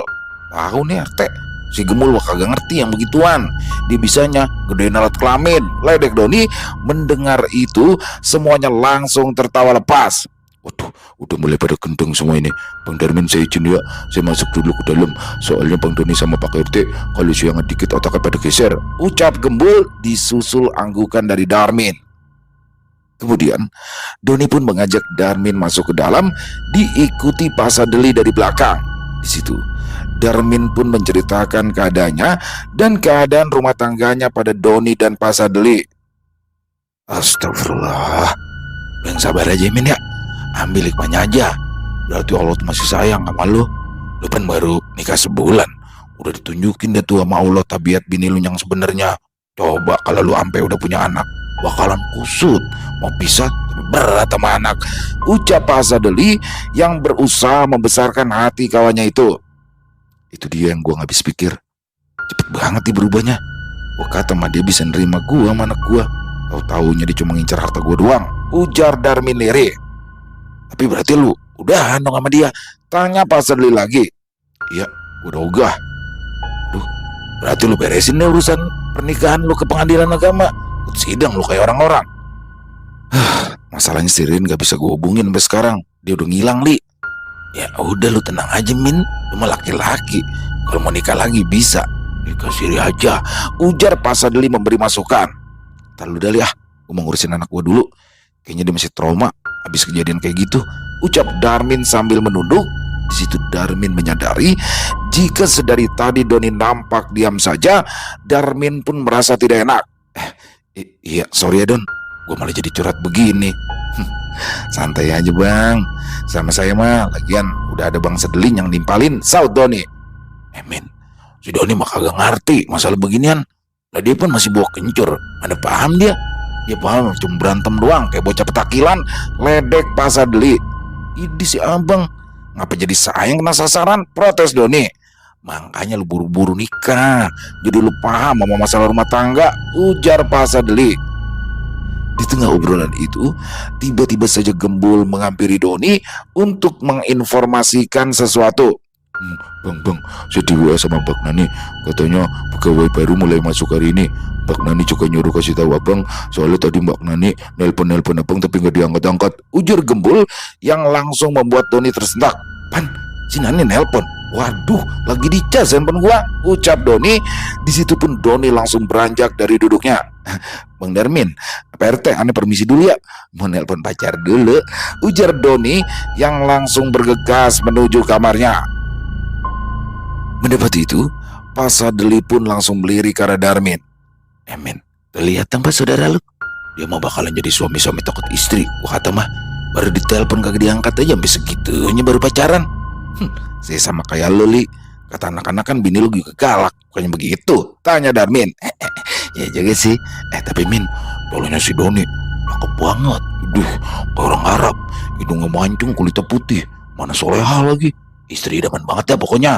Tahu nih RT, si Gembul wah kagak ngerti yang begituan. Dia bisanya gedein alat kelamin, ledek Doni. Mendengar itu semuanya langsung tertawa lepas. Waduh, udah mulai pada gendeng semua ini. Bang Darmin saya izin ya, saya masuk dulu ke dalam. Soalnya Bang Doni sama Pak RT kalau siangan dikit otaknya pada geser, ucap Gembul disusul anggukan dari Darmin. Kemudian Doni pun mengajak Darmin masuk ke dalam, diikuti Pak Sadeli dari belakang. Di situ Darmin pun menceritakan keadaannya dan keadaan rumah tangganya pada Doni dan Pak Sadeli. Astagfirullah, Bang sabar aja Min ya, ambil hikmahnya aja. Berarti Allah masih sayang sama lu. Lu kan baru nikah sebulan, udah ditunjukin deh tuh sama Allah tabiat bini lu yang sebenarnya. Coba kalau lu ampe udah punya anak, bakalan kusut, mau pisah berat sama anak, ucap Pak Sadeli yang berusaha membesarkan hati kawannya itu. Itu dia yang gua gak habis pikir, cepet banget dia berubahnya. Gua kata mah dia bisa nerima gua sama anak gua, tahu-taunya dia cuma ngincar harta gua doang, ujar Darmin lirik. Tapi berarti lu udah dong sama dia, tanya Pak Sadeli lagi. Iya, udah ogah. Duh, berarti lu beresin deh urusan pernikahan lu ke pengadilan agama, sidang lu kayak orang-orang. Masalahnya si Rin gak bisa gue hubungin sampai sekarang, dia udah ngilang Li. Ya udah lu tenang aja Min, lu mah laki-laki, kalau mau nikah lagi bisa, nikah siri aja, ujar Pak Sadeli memberi masukan. Ntar lu dah Li, gue mau ngurusin anak gue dulu, kayaknya dia masih trauma habis kejadian kayak gitu, ucap Darmin sambil menunduk. Di situ Darmin menyadari jika sedari tadi Doni nampak diam saja, Darmin pun merasa tidak enak. Iya sorry ya Don, gue malah jadi curhat begini. Santai aja bang, sama saya mah lagian udah ada Bang Sadeli yang nimpalin, saut Doni. Min, si Doni mah kagak ngerti masalah beginian. Nah dia pun masih bawa kencur, mana paham dia. Dia paham cuma berantem doang kayak bocah petakilan, ledek Pak Sadeli. Ini si abang ngapa jadi sayang kena sasaran, protes Doni. Makanya lu buru-buru nikah, jadi lu paham sama masalah rumah tangga, ujar Pak Sadeli. Di tengah obrolan itu, tiba-tiba saja Gembul menghampiri Doni untuk menginformasikan sesuatu. Bang, saya di WA sama Bak Nani, katanya pegawai baru mulai masuk hari ini. Bak Nani juga nyuruh kasih tahu abang, soalnya tadi Mbak Nani nelpon abang tapi nggak diangkat-angkat, ujar Gembul yang langsung membuat Doni tersentak. Pan, si Nani nelpon? Waduh, lagi dicas handphone gua, ucap Doni. Di situ pun Doni langsung beranjak dari duduknya. Bang Darmin, Pak RT, aneh permisi dulu ya, mau nelpon pacar dulu, ujar Doni yang langsung bergegas menuju kamarnya. Mendapat itu, Pak Sadeli pun langsung melirik ke arah Darmin. Min, lihat tanpa saudara lu, dia mau bakalan jadi suami-suami takut istri. Gua kata mah, baru ditelepon kagak diangkat aja sampai segitunya baru pacaran. Saya sama kayak lu Li, Kata anak-anak kan bini lu juga galak, bukannya begitu? Tanya Darmin. Ya juga sih. Tapi Min, bolonya si Doni cakep banget. Duh, kayak orang Arab. Hidungnya mancung, kulitnya putih. Mana soleha lagi. Istri idaman banget ya pokoknya.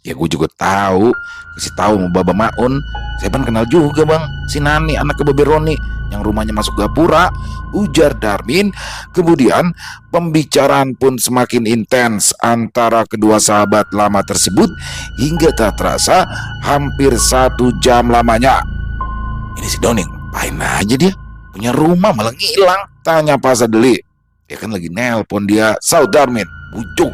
Ya gue juga tahu, kasih tahu sama Baba Maun. Saya kan kenal juga bang, si Nani anak ke Babe Roni yang rumahnya masuk gapura, ujar Darmin. Kemudian pembicaraan pun semakin intens antara kedua sahabat lama tersebut hingga tak terasa hampir 1 jam lamanya. Ini si Doni ngapain aja dia? Punya rumah malah ngilang, tanya Pak Sadeli. Ya kan lagi nelpon dia, saud Darmin. Bujuk,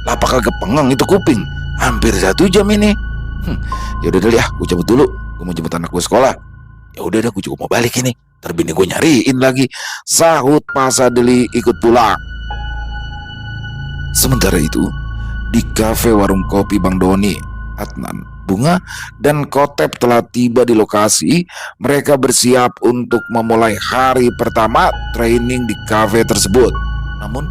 lapak kagak pengang itu kuping. Hampir 1 jam ini. Ya udah deh ya, gue cabut dulu. Gue mau jemput anak gue sekolah. Ya udah deh, gue juga mau balik ini. Terbini gue nyariin lagi, sahut Pak Sadeli ikut pulang. Sementara itu, di kafe warung kopi Bang Doni, Adnan, Bunga, dan Kotep telah tiba di lokasi. Mereka bersiap untuk memulai hari pertama training di kafe tersebut. Namun,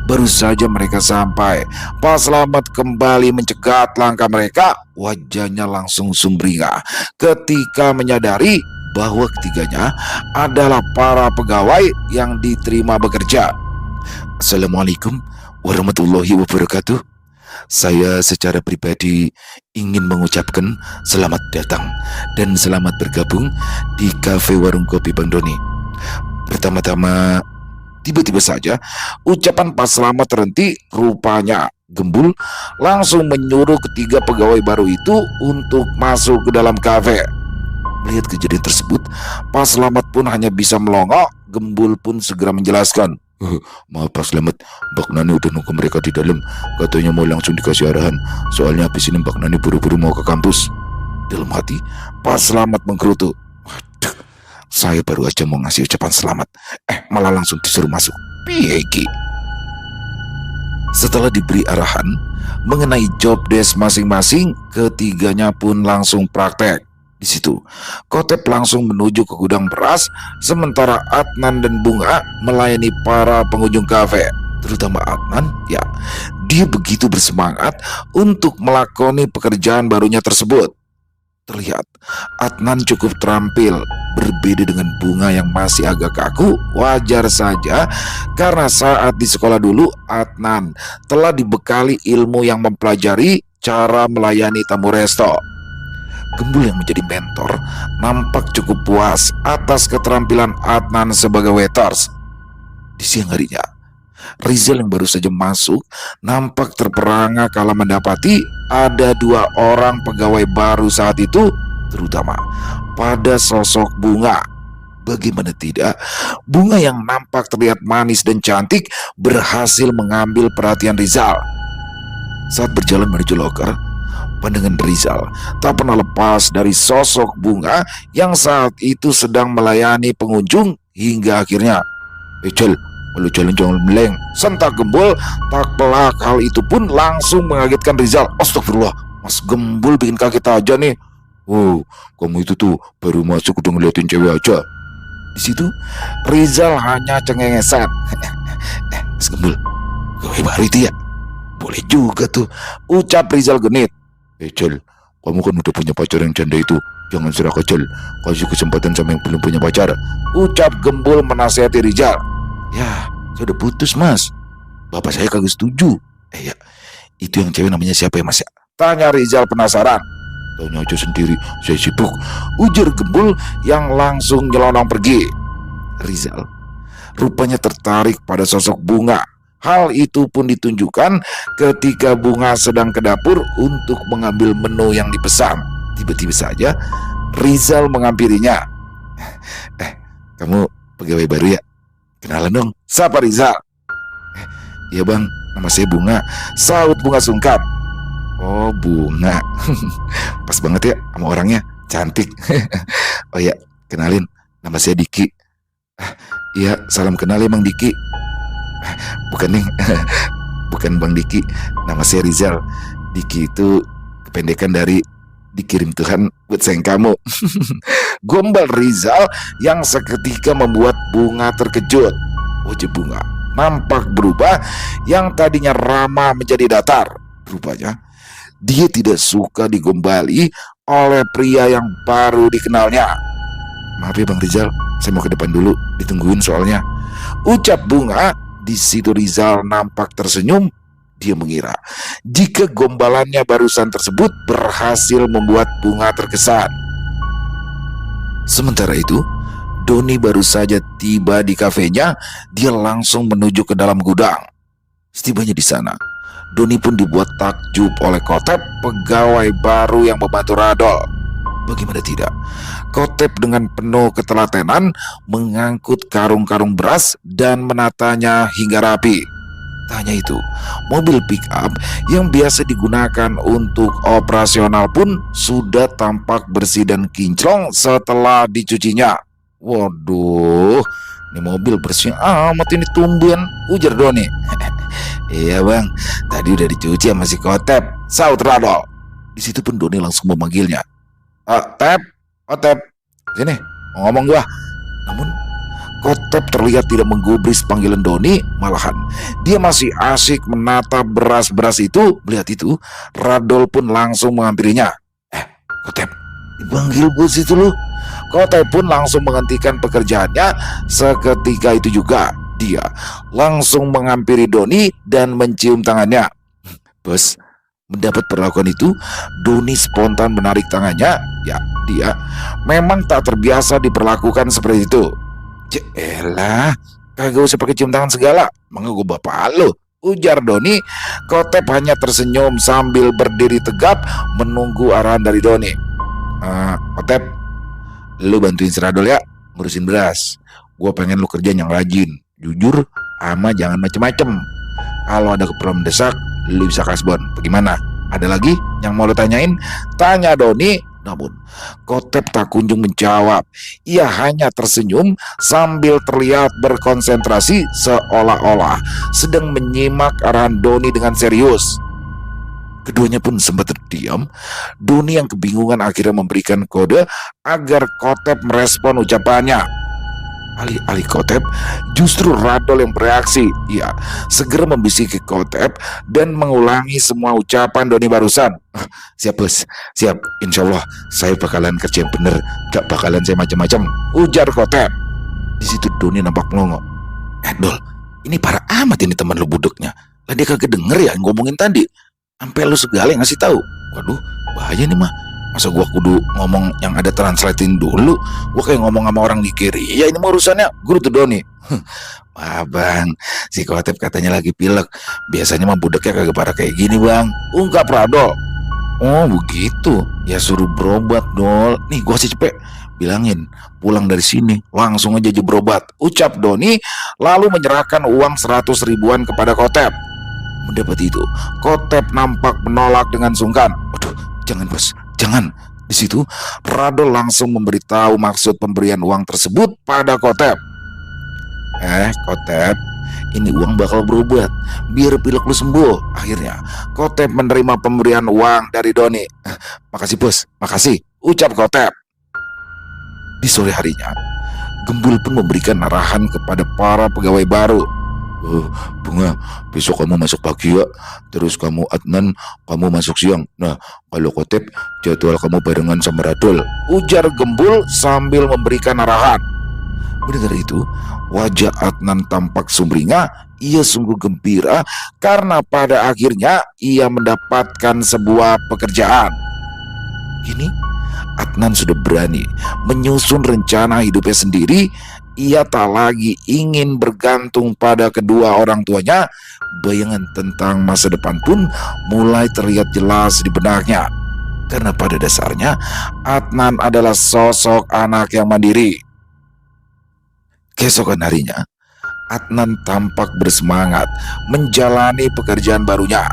baru saja mereka sampai, Pak Slamet kembali mencegat langkah mereka. Wajahnya langsung sumringah ketika menyadari bahwa ketiganya adalah para pegawai yang diterima bekerja. Assalamualaikum warahmatullahi wabarakatuh. Saya secara pribadi ingin mengucapkan selamat datang dan selamat bergabung di kafe warung kopi Bang Doni. Pertama-tama, tiba-tiba saja ucapan Pak Slamet terhenti. Rupanya Gembul langsung menyuruh ketiga pegawai baru itu untuk masuk ke dalam kafe. Melihat kejadian tersebut, Pak Slamet pun hanya bisa melongo. Gembul pun segera menjelaskan. Maaf Pak Slamet, Mbak Nani udah nunggu mereka di dalam. Katanya mau langsung dikasih arahan. Soalnya habis ini Mbak Nani buru-buru mau ke kampus. Dalam hati, Pak Slamet menggerutu. Waduh, saya baru aja mau ngasih ucapan selamat, malah langsung disuruh masuk. Pieki. Setelah diberi arahan mengenai job desk masing-masing, ketiganya pun langsung praktek. Di situ, Kotep langsung menuju ke gudang beras, sementara Adnan dan Bunga melayani para pengunjung kafe. Terutama Adnan, ya, dia begitu bersemangat untuk melakoni pekerjaan barunya tersebut. Terlihat Adnan cukup terampil, berbeda dengan Bunga yang masih agak kaku. Wajar saja, karena saat di sekolah dulu Adnan telah dibekali ilmu yang mempelajari cara melayani tamu resto. Gembul yang menjadi mentor nampak cukup puas atas keterampilan Adnan sebagai waiters. Di siang harinya, Rizal yang baru saja masuk nampak terperangah kala mendapati ada 2 orang pegawai baru saat itu, terutama pada sosok Bunga. Bagaimana tidak, Bunga yang nampak terlihat manis dan cantik berhasil mengambil perhatian Rizal. Saat berjalan menuju loker, pandangan Rizal tak pernah lepas dari sosok Bunga yang saat itu sedang melayani pengunjung hingga akhirnya, Cel, lu jalan jangan meleng, sentak Gembul. Tak pelak hal itu pun langsung mengagetkan Rizal. Astagfirullah, Mas Gembul bikin kaget aja nih. Wow, kamu itu tuh baru masuk udah ngeliatin cewek aja. Di situ Rizal hanya cengengesan. Mas Gembul, gawe baru itu ya? Boleh juga tuh, ucap Rizal genit. Cel, kamu kan udah punya pacar yang janda itu. Jangan serakah Cel, kasih kesempatan sama yang belum punya pacar, ucap Gembul menasihati Rizal. Ya, saya udah putus Mas. Bapak saya kagak setuju. Ya, itu yang cewek namanya siapa ya Mas ya? Tanya Rizal penasaran. Tanya aja sendiri, saya sibuk, ujar Gembul yang langsung nyelonong pergi. Rizal rupanya tertarik pada sosok Bunga. Hal itu pun ditunjukkan ketika Bunga sedang ke dapur untuk mengambil menu yang dipesan. Tiba-tiba saja Rizal menghampirinya. Kamu pegawai baru ya? Kenalan dong, sapa Rizal. Iya bang, nama saya Bunga, saut Bunga sungkan. Oh Bunga, pas banget ya sama orangnya, cantik. Oh ya, kenalin, nama saya Diki. Iya, salam kenal ya Bang Diki. Bukan nih, bukan Bang Diki, nama saya Rizal. Diki itu kependekan dari dikirim Tuhan buat sayang kamu. Gombal Rizal yang seketika membuat Bunga terkejut. Wajah Bunga nampak berubah, yang tadinya ramah menjadi datar. Rupanya dia tidak suka digombali oleh pria yang baru dikenalnya. Maaf ya Bang Rizal, saya mau ke depan dulu, ditungguin soalnya, ucap Bunga. Di situ Rizal nampak tersenyum. Dia mengira jika gombalannya barusan tersebut berhasil membuat Bunga terkesan. Sementara itu, Doni baru saja tiba di kafenya. Dia langsung menuju ke dalam gudang. Setibanya di sana, Doni pun dibuat takjub oleh Kotep, pegawai baru yang membantu Radol. Bagaimana tidak, Kotep dengan penuh ketelatenan mengangkut karung-karung beras dan menatanya hingga rapi. Tak hanya itu, mobil pick-up yang biasa digunakan untuk operasional pun sudah tampak bersih dan kinclong setelah dicucinya. Waduh, ini mobil bersih amat ini tumben, ujar Doni. Iya bang, tadi udah dicuci sama si Kotep, saut Radol. Di situ pun Doni langsung memanggilnya. Tep, Tep, sini, mau ngomong gua. Namun Kotep terlihat tidak menggubris panggilan Doni, malahan dia masih asyik menatap beras-beras itu. Melihat itu, Radol pun langsung menghampirinya. Kotep, dipanggil bos itu lu. Kotep pun langsung menghentikan pekerjaannya. Seketika itu juga dia langsung menghampiri Doni dan mencium tangannya. Bos, mendapat perlakuan itu, Doni spontan menarik tangannya. Ya, dia memang tak terbiasa diperlakukan seperti itu. Elah, kagak usah pakai cium tangan segala, mangga gue bapak lo, ujar Doni. Kotep hanya tersenyum sambil berdiri tegap menunggu arahan dari Doni. Kotep, lu bantuin si Radol ya, ngurusin beras. Gue pengen lu kerja yang rajin, jujur, ama jangan macem-macem. Kalau ada keperluan mendesak, lu bisa kasbon. Bagaimana? Ada lagi yang mau lu tanyain? Tanya Doni. Namun Kotep tak kunjung menjawab. Ia hanya tersenyum sambil terlihat berkonsentrasi, seolah-olah sedang menyimak arahan Doni dengan serius. Keduanya pun sempat terdiam. Doni yang kebingungan akhirnya memberikan kode agar Kotep merespon ucapannya. Alih-alih Kotep, justru Radol yang bereaksi. Ia segera membisiki Kotep dan mengulangi semua ucapan Doni barusan. Siap bos, siap. Insya Allah saya bakalan kerja yang bener, gak bakalan saya macam-macam, ujar Kotep. Di situ Doni nampak melongo. Dol, ini parah amat ini teman lu budeknya. Lah dia kagak denger ya ngomongin tadi. Sampai lu segala yang ngasih tahu. Waduh, bahaya nih mah. Masa gua kudu ngomong yang ada translatein dulu? Gua kayak ngomong sama orang di kiri. Ya ini mah urusannya guru tuh Doni. Bang, si Kotep katanya lagi pilek. Biasanya mah budeknya kagak parah kayak gini bang, ungkap Radol. Oh begitu, ya suruh berobat Dol. Nih gua sih cepet bilangin pulang dari sini langsung aja berobat, ucap Doni lalu menyerahkan uang 100 ribuan kepada Kotep. Mendapat itu, Kotep nampak menolak dengan sungkan. Waduh, jangan bos, jangan. Di situ Radol langsung memberitahu maksud pemberian uang tersebut pada Kotep. Kotep, ini uang bakal berobat biar pilek lu sembuh. Akhirnya Kotep menerima pemberian uang dari Doni. Makasih bos, makasih, ucap Kotep. Di sore harinya, Gembul pun memberikan arahan kepada para pegawai baru. Bunga, besok kamu masuk pagi ya. Terus kamu Adnan, kamu masuk siang. Nah, kalau Kotep, jadwal kamu barengan sama Radol, ujar Gembul sambil memberikan arahan. Mendengar itu, wajah Adnan tampak sumringah. Ia sungguh gembira karena pada akhirnya ia mendapatkan sebuah pekerjaan. Kini Adnan sudah berani menyusun rencana hidupnya sendiri. Ia tak lagi ingin bergantung pada kedua orang tuanya. Bayangan tentang masa depan pun mulai terlihat jelas di benaknya. Karena pada dasarnya Adnan adalah sosok anak yang mandiri. Keesokan harinya, Adnan tampak bersemangat menjalani pekerjaan barunya.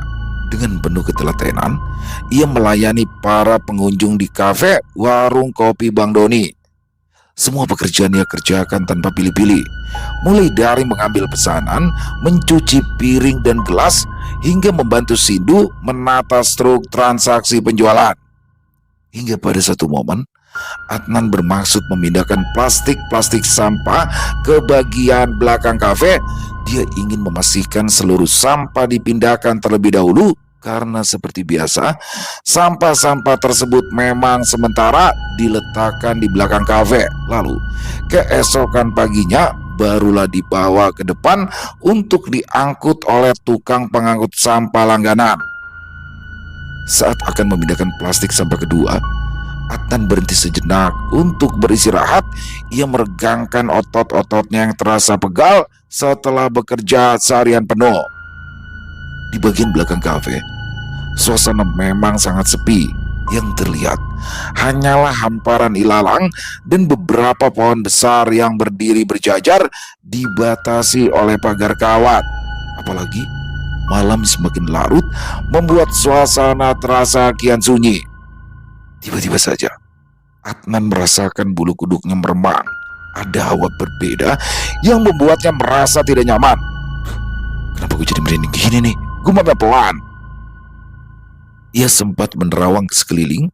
Dengan penuh ketelatenan, ia melayani para pengunjung di kafe warung kopi Bang Doni. Semua pekerjaan ia kerjakan tanpa pilih-pilih, mulai dari mengambil pesanan, mencuci piring dan gelas, hingga membantu Sindu menata struk transaksi penjualan. Hingga pada satu momen, Adnan bermaksud memindahkan plastik-plastik sampah ke bagian belakang kafe. Dia ingin memastikan seluruh sampah dipindahkan terlebih dahulu karena seperti biasa, sampah-sampah tersebut memang sementara diletakkan di belakang kafe. Lalu, keesokan paginya barulah dibawa ke depan untuk diangkut oleh tukang pengangkut sampah langganan. Saat akan memindahkan plastik sampah kedua, Adnan berhenti sejenak untuk beristirahat. Ia meregangkan otot-ototnya yang terasa pegal setelah bekerja seharian penuh. Di bagian belakang kafe, suasana memang sangat sepi. Yang terlihat hanyalah hamparan ilalang dan beberapa pohon besar yang berdiri berjajar dibatasi oleh pagar kawat. Apalagi malam semakin larut membuat suasana terasa kian sunyi. Tiba-tiba saja Adnan merasakan bulu kuduknya meremang. Ada hawa berbeda yang membuatnya merasa tidak nyaman. Kenapa gue jadi merinding gini nih? Gumamnya pelan. Ia sempat menerawang ke sekeliling,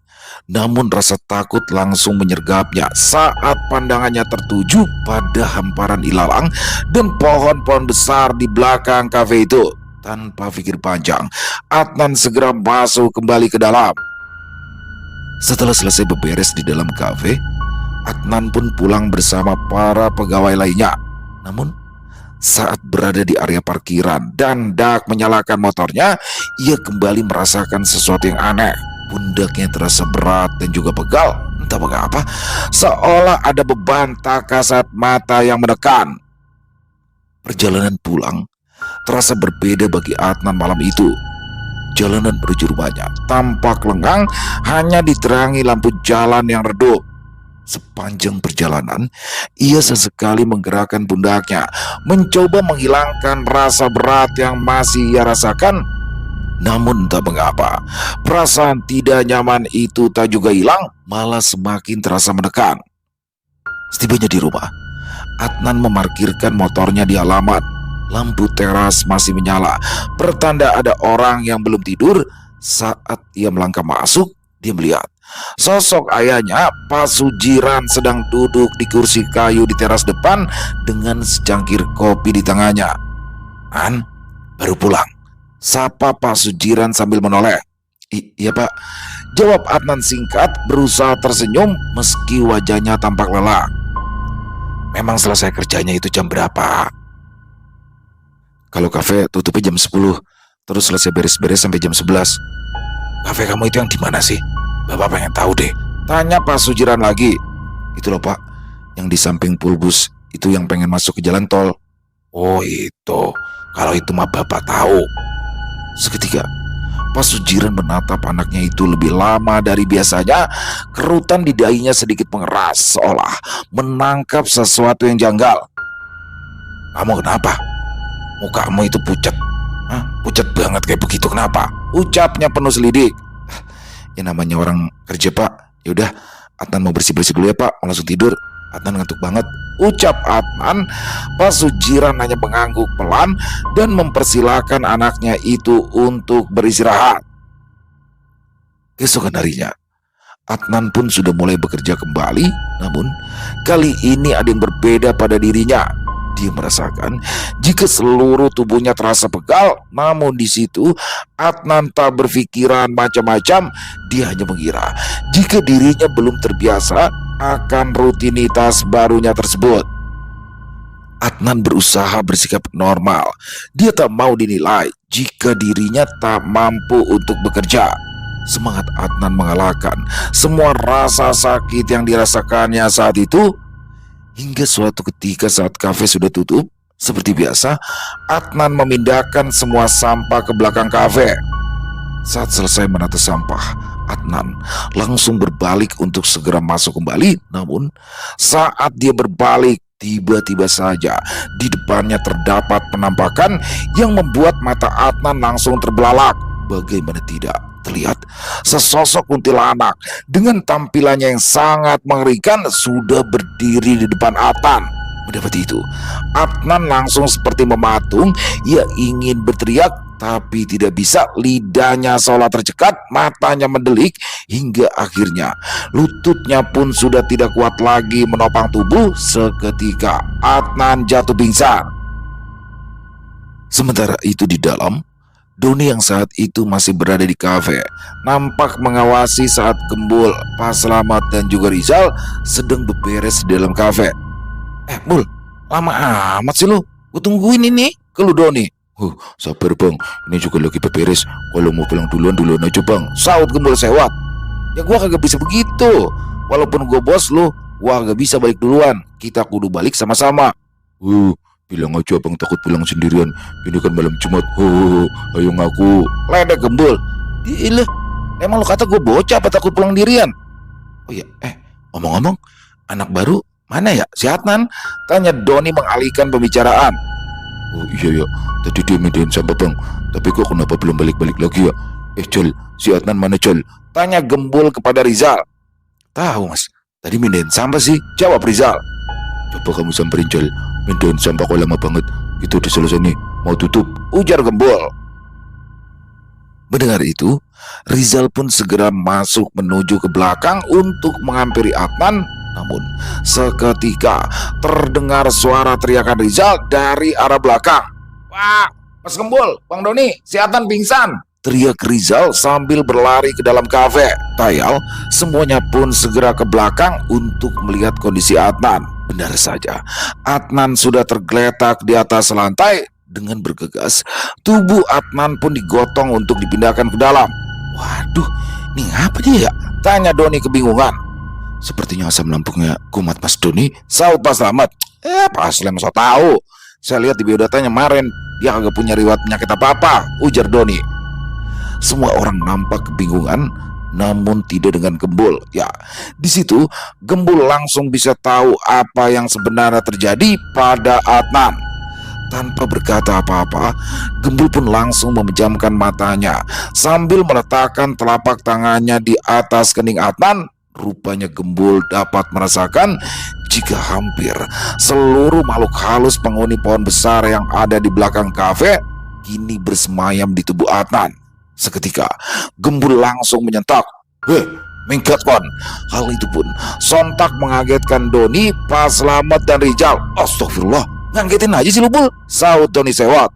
namun rasa takut langsung menyergapnya saat pandangannya tertuju pada hamparan ilalang dan pohon-pohon besar di belakang kafe itu. Tanpa pikir panjang, Adnan segera masuk kembali ke dalam. Setelah selesai beberes di dalam kafe, Adnan pun pulang bersama para pegawai lainnya. Namun, saat berada di area parkiran dan hendak menyalakan motornya, ia kembali merasakan sesuatu yang aneh. Pundaknya terasa berat dan juga pegal. Entah mengapa, seolah ada beban tak kasat mata yang menekan. Perjalanan pulang terasa berbeda bagi Adnan malam itu. Jalanan menuju rumahnya tampak lengang, hanya diterangi lampu jalan yang redup. Sepanjang perjalanan, ia sesekali menggerakkan pundaknya, mencoba menghilangkan rasa berat yang masih ia rasakan. Namun entah mengapa, perasaan tidak nyaman itu tak juga hilang, malah semakin terasa menekan. Setibanya di rumah, Adnan memarkirkan motornya di halaman. Lampu teras masih menyala, pertanda ada orang yang belum tidur. Saat ia melangkah masuk, dia melihat sosok ayahnya, Pak Sujiran, sedang duduk di kursi kayu di teras depan dengan secangkir kopi di tangannya. "An, baru pulang?" sapa Pak Sujiran sambil menoleh. "Iya Pak," jawab Adnan singkat, berusaha tersenyum meski wajahnya tampak lelah. "Memang selesai kerjanya itu jam berapa?" "Kalau kafe tutupnya jam 10, terus selesai beres-beres sampai jam 11. "Kafe kamu itu yang di mana sih? Bapak pengen tahu deh," tanya Pak Sujiran lagi. "Itu loh Pak, yang di samping Pulbus, itu yang pengen masuk ke jalan tol." "Oh itu, kalau itu mah Bapak tahu." Seketika Pak Sujiran menatap anaknya itu lebih lama dari biasanya. Kerutan di dahinya sedikit mengeras, seolah menangkap sesuatu yang janggal. "Kamu kenapa? Mukamu itu pucat. Hah? Pucat banget kayak begitu, kenapa?" ucapnya penuh selidik. "Ya namanya orang kerja Pak. Yaudah, Adnan mau bersih-bersih dulu ya Pak, mau langsung tidur. Adnan ngantuk banget," ucap Adnan. Pak Sujiran hanya mengangguk pelan dan mempersilahkan anaknya itu untuk beristirahat. Keesokan harinya, Adnan pun sudah mulai bekerja kembali. Namun, kali ini ada yang berbeda pada dirinya. Dia merasakan jika seluruh tubuhnya terasa pegal. Namun di situ Adnan tak berpikiran macam-macam. Dia hanya mengira jika dirinya belum terbiasa akan rutinitas barunya tersebut. Adnan berusaha bersikap normal. Dia tak mau dinilai jika dirinya tak mampu untuk bekerja. Semangat Adnan mengalahkan semua rasa sakit yang dirasakannya saat itu. Hingga suatu ketika saat kafe sudah tutup, seperti biasa, Adnan memindahkan semua sampah ke belakang kafe. Saat selesai menata sampah, Adnan langsung berbalik untuk segera masuk kembali. Namun, saat dia berbalik, tiba-tiba saja di depannya terdapat penampakan yang membuat mata Adnan langsung terbelalak. Bagaimana tidak, terlihat sesosok kuntilanak dengan tampilannya yang sangat mengerikan sudah berdiri di depan Adnan. Mendapati itu, Adnan langsung seperti mematung. Ia ingin berteriak, tapi tidak bisa. Lidahnya seolah tercekat, matanya mendelik, hingga akhirnya lututnya pun sudah tidak kuat lagi menopang tubuh. Seketika Adnan jatuh pingsan. Sementara itu di dalam, Doni yang saat itu masih berada di kafe nampak mengawasi saat Gembul, Pak Slamet dan juga Rizal sedang beberes di dalam kafe. Bul, lama amat sih lu. Gue tungguin ini ke lu Doni. Sabar bang, ini juga lagi beberes. Kalau mau pulang duluan aja bang, saut Gembul sewat. Ya gua kagak bisa begitu. Walaupun gua bos lu, gua kagak bisa balik duluan. Kita kudu balik sama-sama. Bilang aja bang takut pulang sendirian. Ini kan malam Jumat. Ayo ngaku. Ledek Gembul. Ilah, emang lu kata gua bocah apa takut pulang dirian? Oh iya, ngomong-ngomong, anak baru mana ya? Si Adnan? Tanya Doni mengalihkan pembicaraan. Oh iya ya, tadi dia mindahin sampah bang. Tapi kok kenapa belum balik-balik lagi ya? Jol, si Adnan mana Jol? Tanya Gembul kepada Rizal. Tahu mas, tadi mindahin sampah sih, jawab Rizal. Coba kamu samperin Jol, mindahin sampah kok lama banget. Itu udah selesai nih, mau tutup, ujar Gembul. Mendengar itu, Rizal pun segera masuk menuju ke belakang untuk menghampiri Adnan. Namun seketika terdengar suara teriakan Rizal dari arah belakang. Wah, Mas Gembul, Bang Doni, si Adnan pingsan, teriak Rizal sambil berlari ke dalam kafe. Tayal, semuanya pun segera ke belakang untuk melihat kondisi Adnan. Benar saja, Adnan sudah tergeletak di atas lantai. Dengan bergegas, tubuh Adnan pun digotong untuk dipindahkan ke dalam. Waduh, ini apa dia ya? Tanya Doni kebingungan. Sepertinya asam lambungnya kumat Mas Doni, saut Pak Slamet. Pak Slem so tahu. Saya lihat di biodatanya kemarin, dia kagak punya riwayat penyakit apa-apa, ujar Doni. Semua orang nampak kebingungan, namun tidak dengan Gembul. Ya, di situ Gembul langsung bisa tahu apa yang sebenarnya terjadi pada Adnan. Tanpa berkata apa-apa, Gembul pun langsung memejamkan matanya sambil meletakkan telapak tangannya di atas kening Adnan. Rupanya Gembul dapat merasakan jika hampir seluruh makhluk halus penghuni pohon besar yang ada di belakang kafe kini bersemayam di tubuh Adnan. Seketika Gembul langsung menyentak. Minggat kon. Hal itu pun sontak mengagetkan Doni, Pak Slamet dan Rizal. Astagfirullah, ngagetin aja sih lu Bul, saut Doni sewot.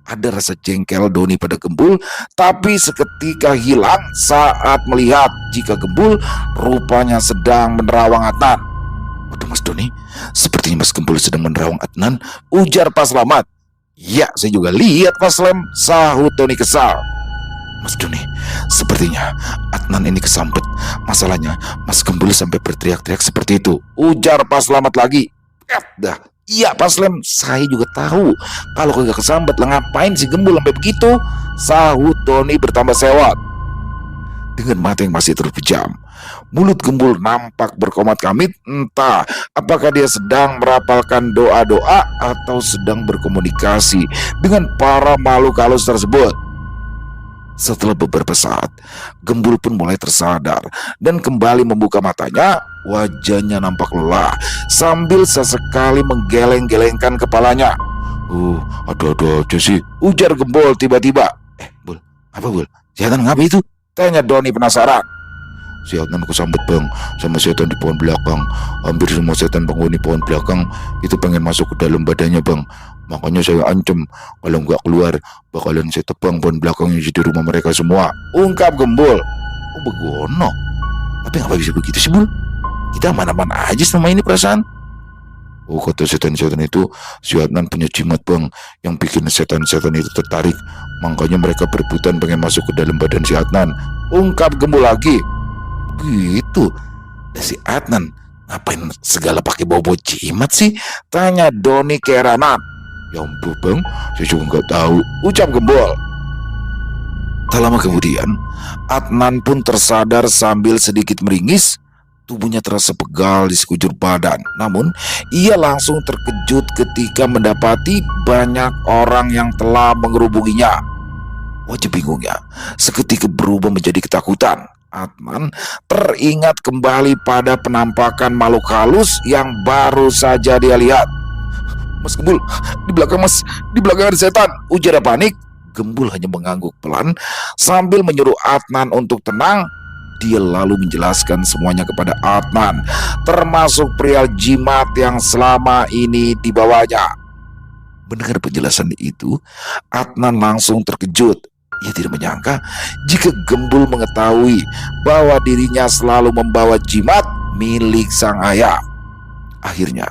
Ada rasa jengkel Doni pada Gembul, tapi seketika hilang saat melihat jika Gembul rupanya sedang menerawang Adnan. Waduh Mas Doni, sepertinya Mas Gembul sedang menerawang Adnan, ujar Pak Slamet. Ya, saya juga lihat Mas Slem, sahut Doni kesal. Mas Doni, sepertinya Adnan ini kesambet. Masalahnya Mas Gembul sampai berteriak-teriak seperti itu, ujar Pak Slamet lagi. Dah. Iya Pak Slem, saya juga tahu. Kalau kagak kesambet lah ngapain si Gembul sampai begitu, sahut Doni bertambah sewot. Dengan mata yang masih terpejam, mulut Gembul nampak berkomat-kamit. Entah apakah dia sedang merapalkan doa-doa atau sedang berkomunikasi dengan para makhluk halus tersebut. Setelah beberapa saat, Gembul pun mulai tersadar dan kembali membuka matanya. Wajahnya nampak lelah sambil sesekali menggeleng-gelengkan kepalanya. Ada-ada aja sih, ujar Gembul tiba-tiba. Bul, apa Bul? Setan ngapa itu? Tanya Doni penasaran. Si Adnan kesambet bang sama setan di pohon belakang. Hampir semua setan penghuni pohon belakang itu pengen masuk ke dalam badannya bang. Makanya saya ancam kalau nggak keluar bakalan saya tebang pohon belakang yang jadi rumah mereka semua, ungkap Gembul. Begono. Tapi ngapa bisa begitu sih Bul? Kita aman-aman aja selama ini perasaan. Kata setan-setan itu, si Adnan punya jimat bang yang bikin setan-setan itu tertarik. Makanya mereka berebutan pengen masuk ke dalam badan si Adnan, ungkap Gembul lagi. Gitu. Dan si Adnan ngapain segala pakai bobo jimat sih? Tanya Doni keheranan. Ya ampun bang, saya juga nggak tahu, ucap Gembul. Tak lama kemudian, Adnan pun tersadar sambil sedikit meringis. Tubuhnya terasa pegal di sekujur badan. Namun, ia langsung terkejut ketika mendapati banyak orang yang telah mengerubunginya. Wajah bingungnya seketika berubah menjadi ketakutan. Adnan teringat kembali pada penampakan makhluk halus yang baru saja dia lihat. Mas Gembul, di belakang mas, di belakang ada setan, ujar panik. Gembul hanya mengangguk pelan sambil menyuruh Adnan untuk tenang. Dia lalu menjelaskan semuanya kepada Adnan, termasuk perihal jimat yang selama ini dibawanya. Mendengar penjelasan itu, Adnan langsung terkejut. Ia tidak menyangka jika Gembul mengetahui bahwa dirinya selalu membawa jimat milik sang ayah. Akhirnya,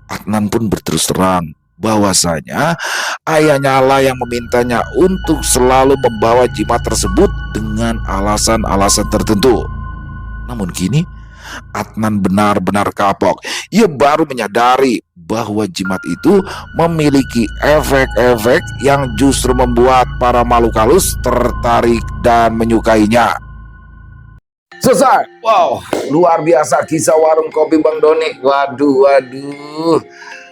Adnan pun berterus terang bahwasanya ayahnya lah yang memintanya untuk selalu membawa jimat tersebut dengan alasan-alasan tertentu. Namun kini Adnan benar-benar kapok. Ia baru menyadari bahwa jimat itu memiliki efek-efek yang justru membuat para makhluk halus tertarik dan menyukainya. Selesai. Wow, luar biasa kisah warung kopi Bang Doni. Waduh.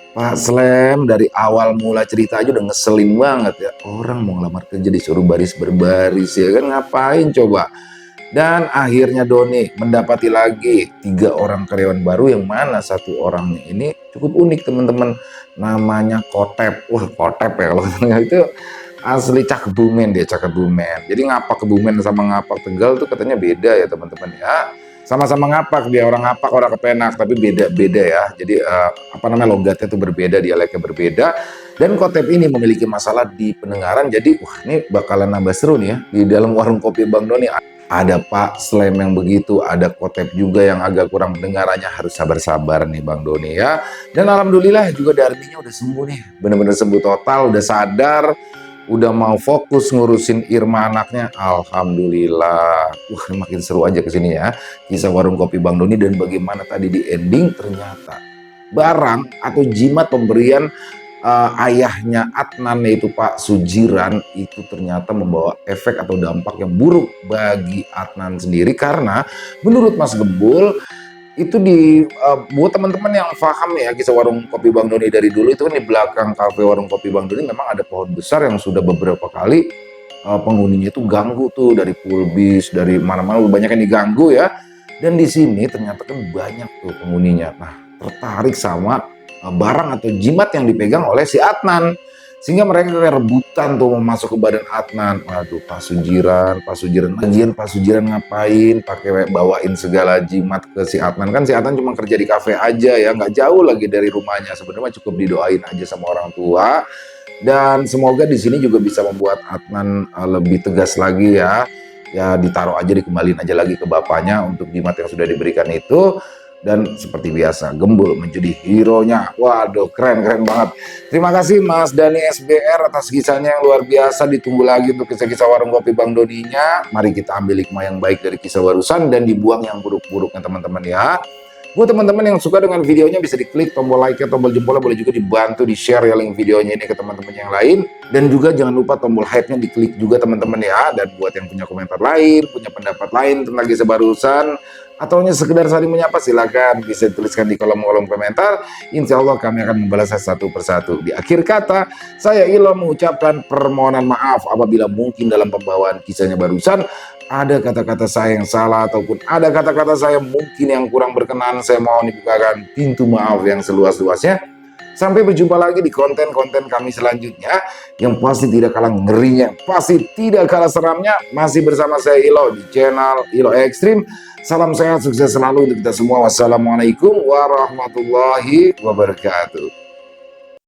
Pak Slem dari awal mula cerita aja udah ngeselin banget ya. Orang mau ngelamar kerja disuruh baris berbaris ya kan, ngapain coba. Dan akhirnya Doni mendapati lagi 3 orang karyawan baru, yang mana satu orangnya ini cukup unik teman-teman, namanya Kotep. Wah, Kotep ya kalau itu asli Cak Kebumen, dia Cak Kebumen. Jadi ngapak Kebumen sama ngapak Tegal tuh katanya beda ya teman-teman ya. Sama-sama ngapak, dia orang ngapak orang Kepenak, tapi beda-beda ya. Jadi logatnya tuh berbeda, dialeknya berbeda. Dan Kotep ini memiliki masalah di pendengaran. Jadi wah, ini bakalan nambah seru nih ya di dalam warung kopi Bang Doni. Ada Pak Slem yang begitu, ada Kotep juga yang agak kurang pendengarannya, harus sabar-sabar nih Bang Doni ya. Dan alhamdulillah juga Darminya udah sembuh nih, bener-bener sembuh total, udah sadar, udah mau fokus ngurusin Irma anaknya. Alhamdulillah. Wah, makin seru aja kesini ya kisah warung kopi Bang Doni. Dan bagaimana tadi di ending ternyata barang atau jimat pemberian ayahnya Adnan, yaitu Pak Sujiran, itu ternyata membawa efek atau dampak yang buruk bagi Adnan sendiri. Karena menurut Mas Gembul itu buat teman-teman yang paham ya kisah warung kopi Bang Doni dari dulu, itu kan di belakang kafe warung kopi Bang Doni memang ada pohon besar yang sudah beberapa kali penghuninya itu ganggu tuh, dari pulbis, dari mana-mana banyak yang diganggu ya. Dan di sini ternyata kan banyak tuh penghuninya, nah tertarik sama barang atau jimat yang dipegang oleh si Adnan, sehingga mereka rebutan tuh mau masuk ke badan Adnan. Waduh, Pak Sujiran, lagian Pak Sujiran ngapain pakai bawain segala jimat ke si Adnan? Kan si Adnan cuma kerja di kafe aja ya, nggak jauh lagi dari rumahnya. Sebenarnya cukup didoain aja sama orang tua, dan semoga di sini juga bisa membuat Adnan lebih tegas lagi ya. Ya ditaruh aja, dikembaliin aja lagi ke bapaknya untuk jimat yang sudah diberikan itu. Dan seperti biasa Gembul menjadi hero-nya. Waduh, keren banget. Terima kasih Mas Dani SBR atas kisahnya yang luar biasa. Ditunggu lagi untuk kisah-kisah warung kopi Bang Doninya. Mari kita ambil hikmah yang baik dari kisah barusan dan dibuang yang buruk-buruknya teman-teman ya. Buat teman-teman yang suka dengan videonya, bisa diklik tombol like-nya, tombol jempolnya, boleh juga dibantu di-share ya link videonya ini ke teman-teman yang lain. Dan juga jangan lupa tombol hype-nya diklik juga teman-teman ya. Dan buat yang punya komentar lain, punya pendapat lain tentang kisah barusan, atau hanya sekedar saling menyapa, silakan bisa tuliskan di kolom komentar. Insya Allah kami akan membalasnya satu persatu. Di akhir kata, saya Ilham mengucapkan permohonan maaf apabila mungkin dalam pembawaan kisahnya barusan ada kata-kata saya yang salah, ataupun ada kata-kata saya mungkin yang kurang berkenan. Saya mohon dibukakan pintu maaf yang seluas-luasnya. Sampai berjumpa lagi di konten-konten kami selanjutnya, yang pasti tidak kalah ngerinya, pasti tidak kalah seramnya. Masih bersama saya Ilo di channel Ilo Ekstrim. Salam sehat, sukses selalu untuk kita semua. Wassalamualaikum warahmatullahi wabarakatuh.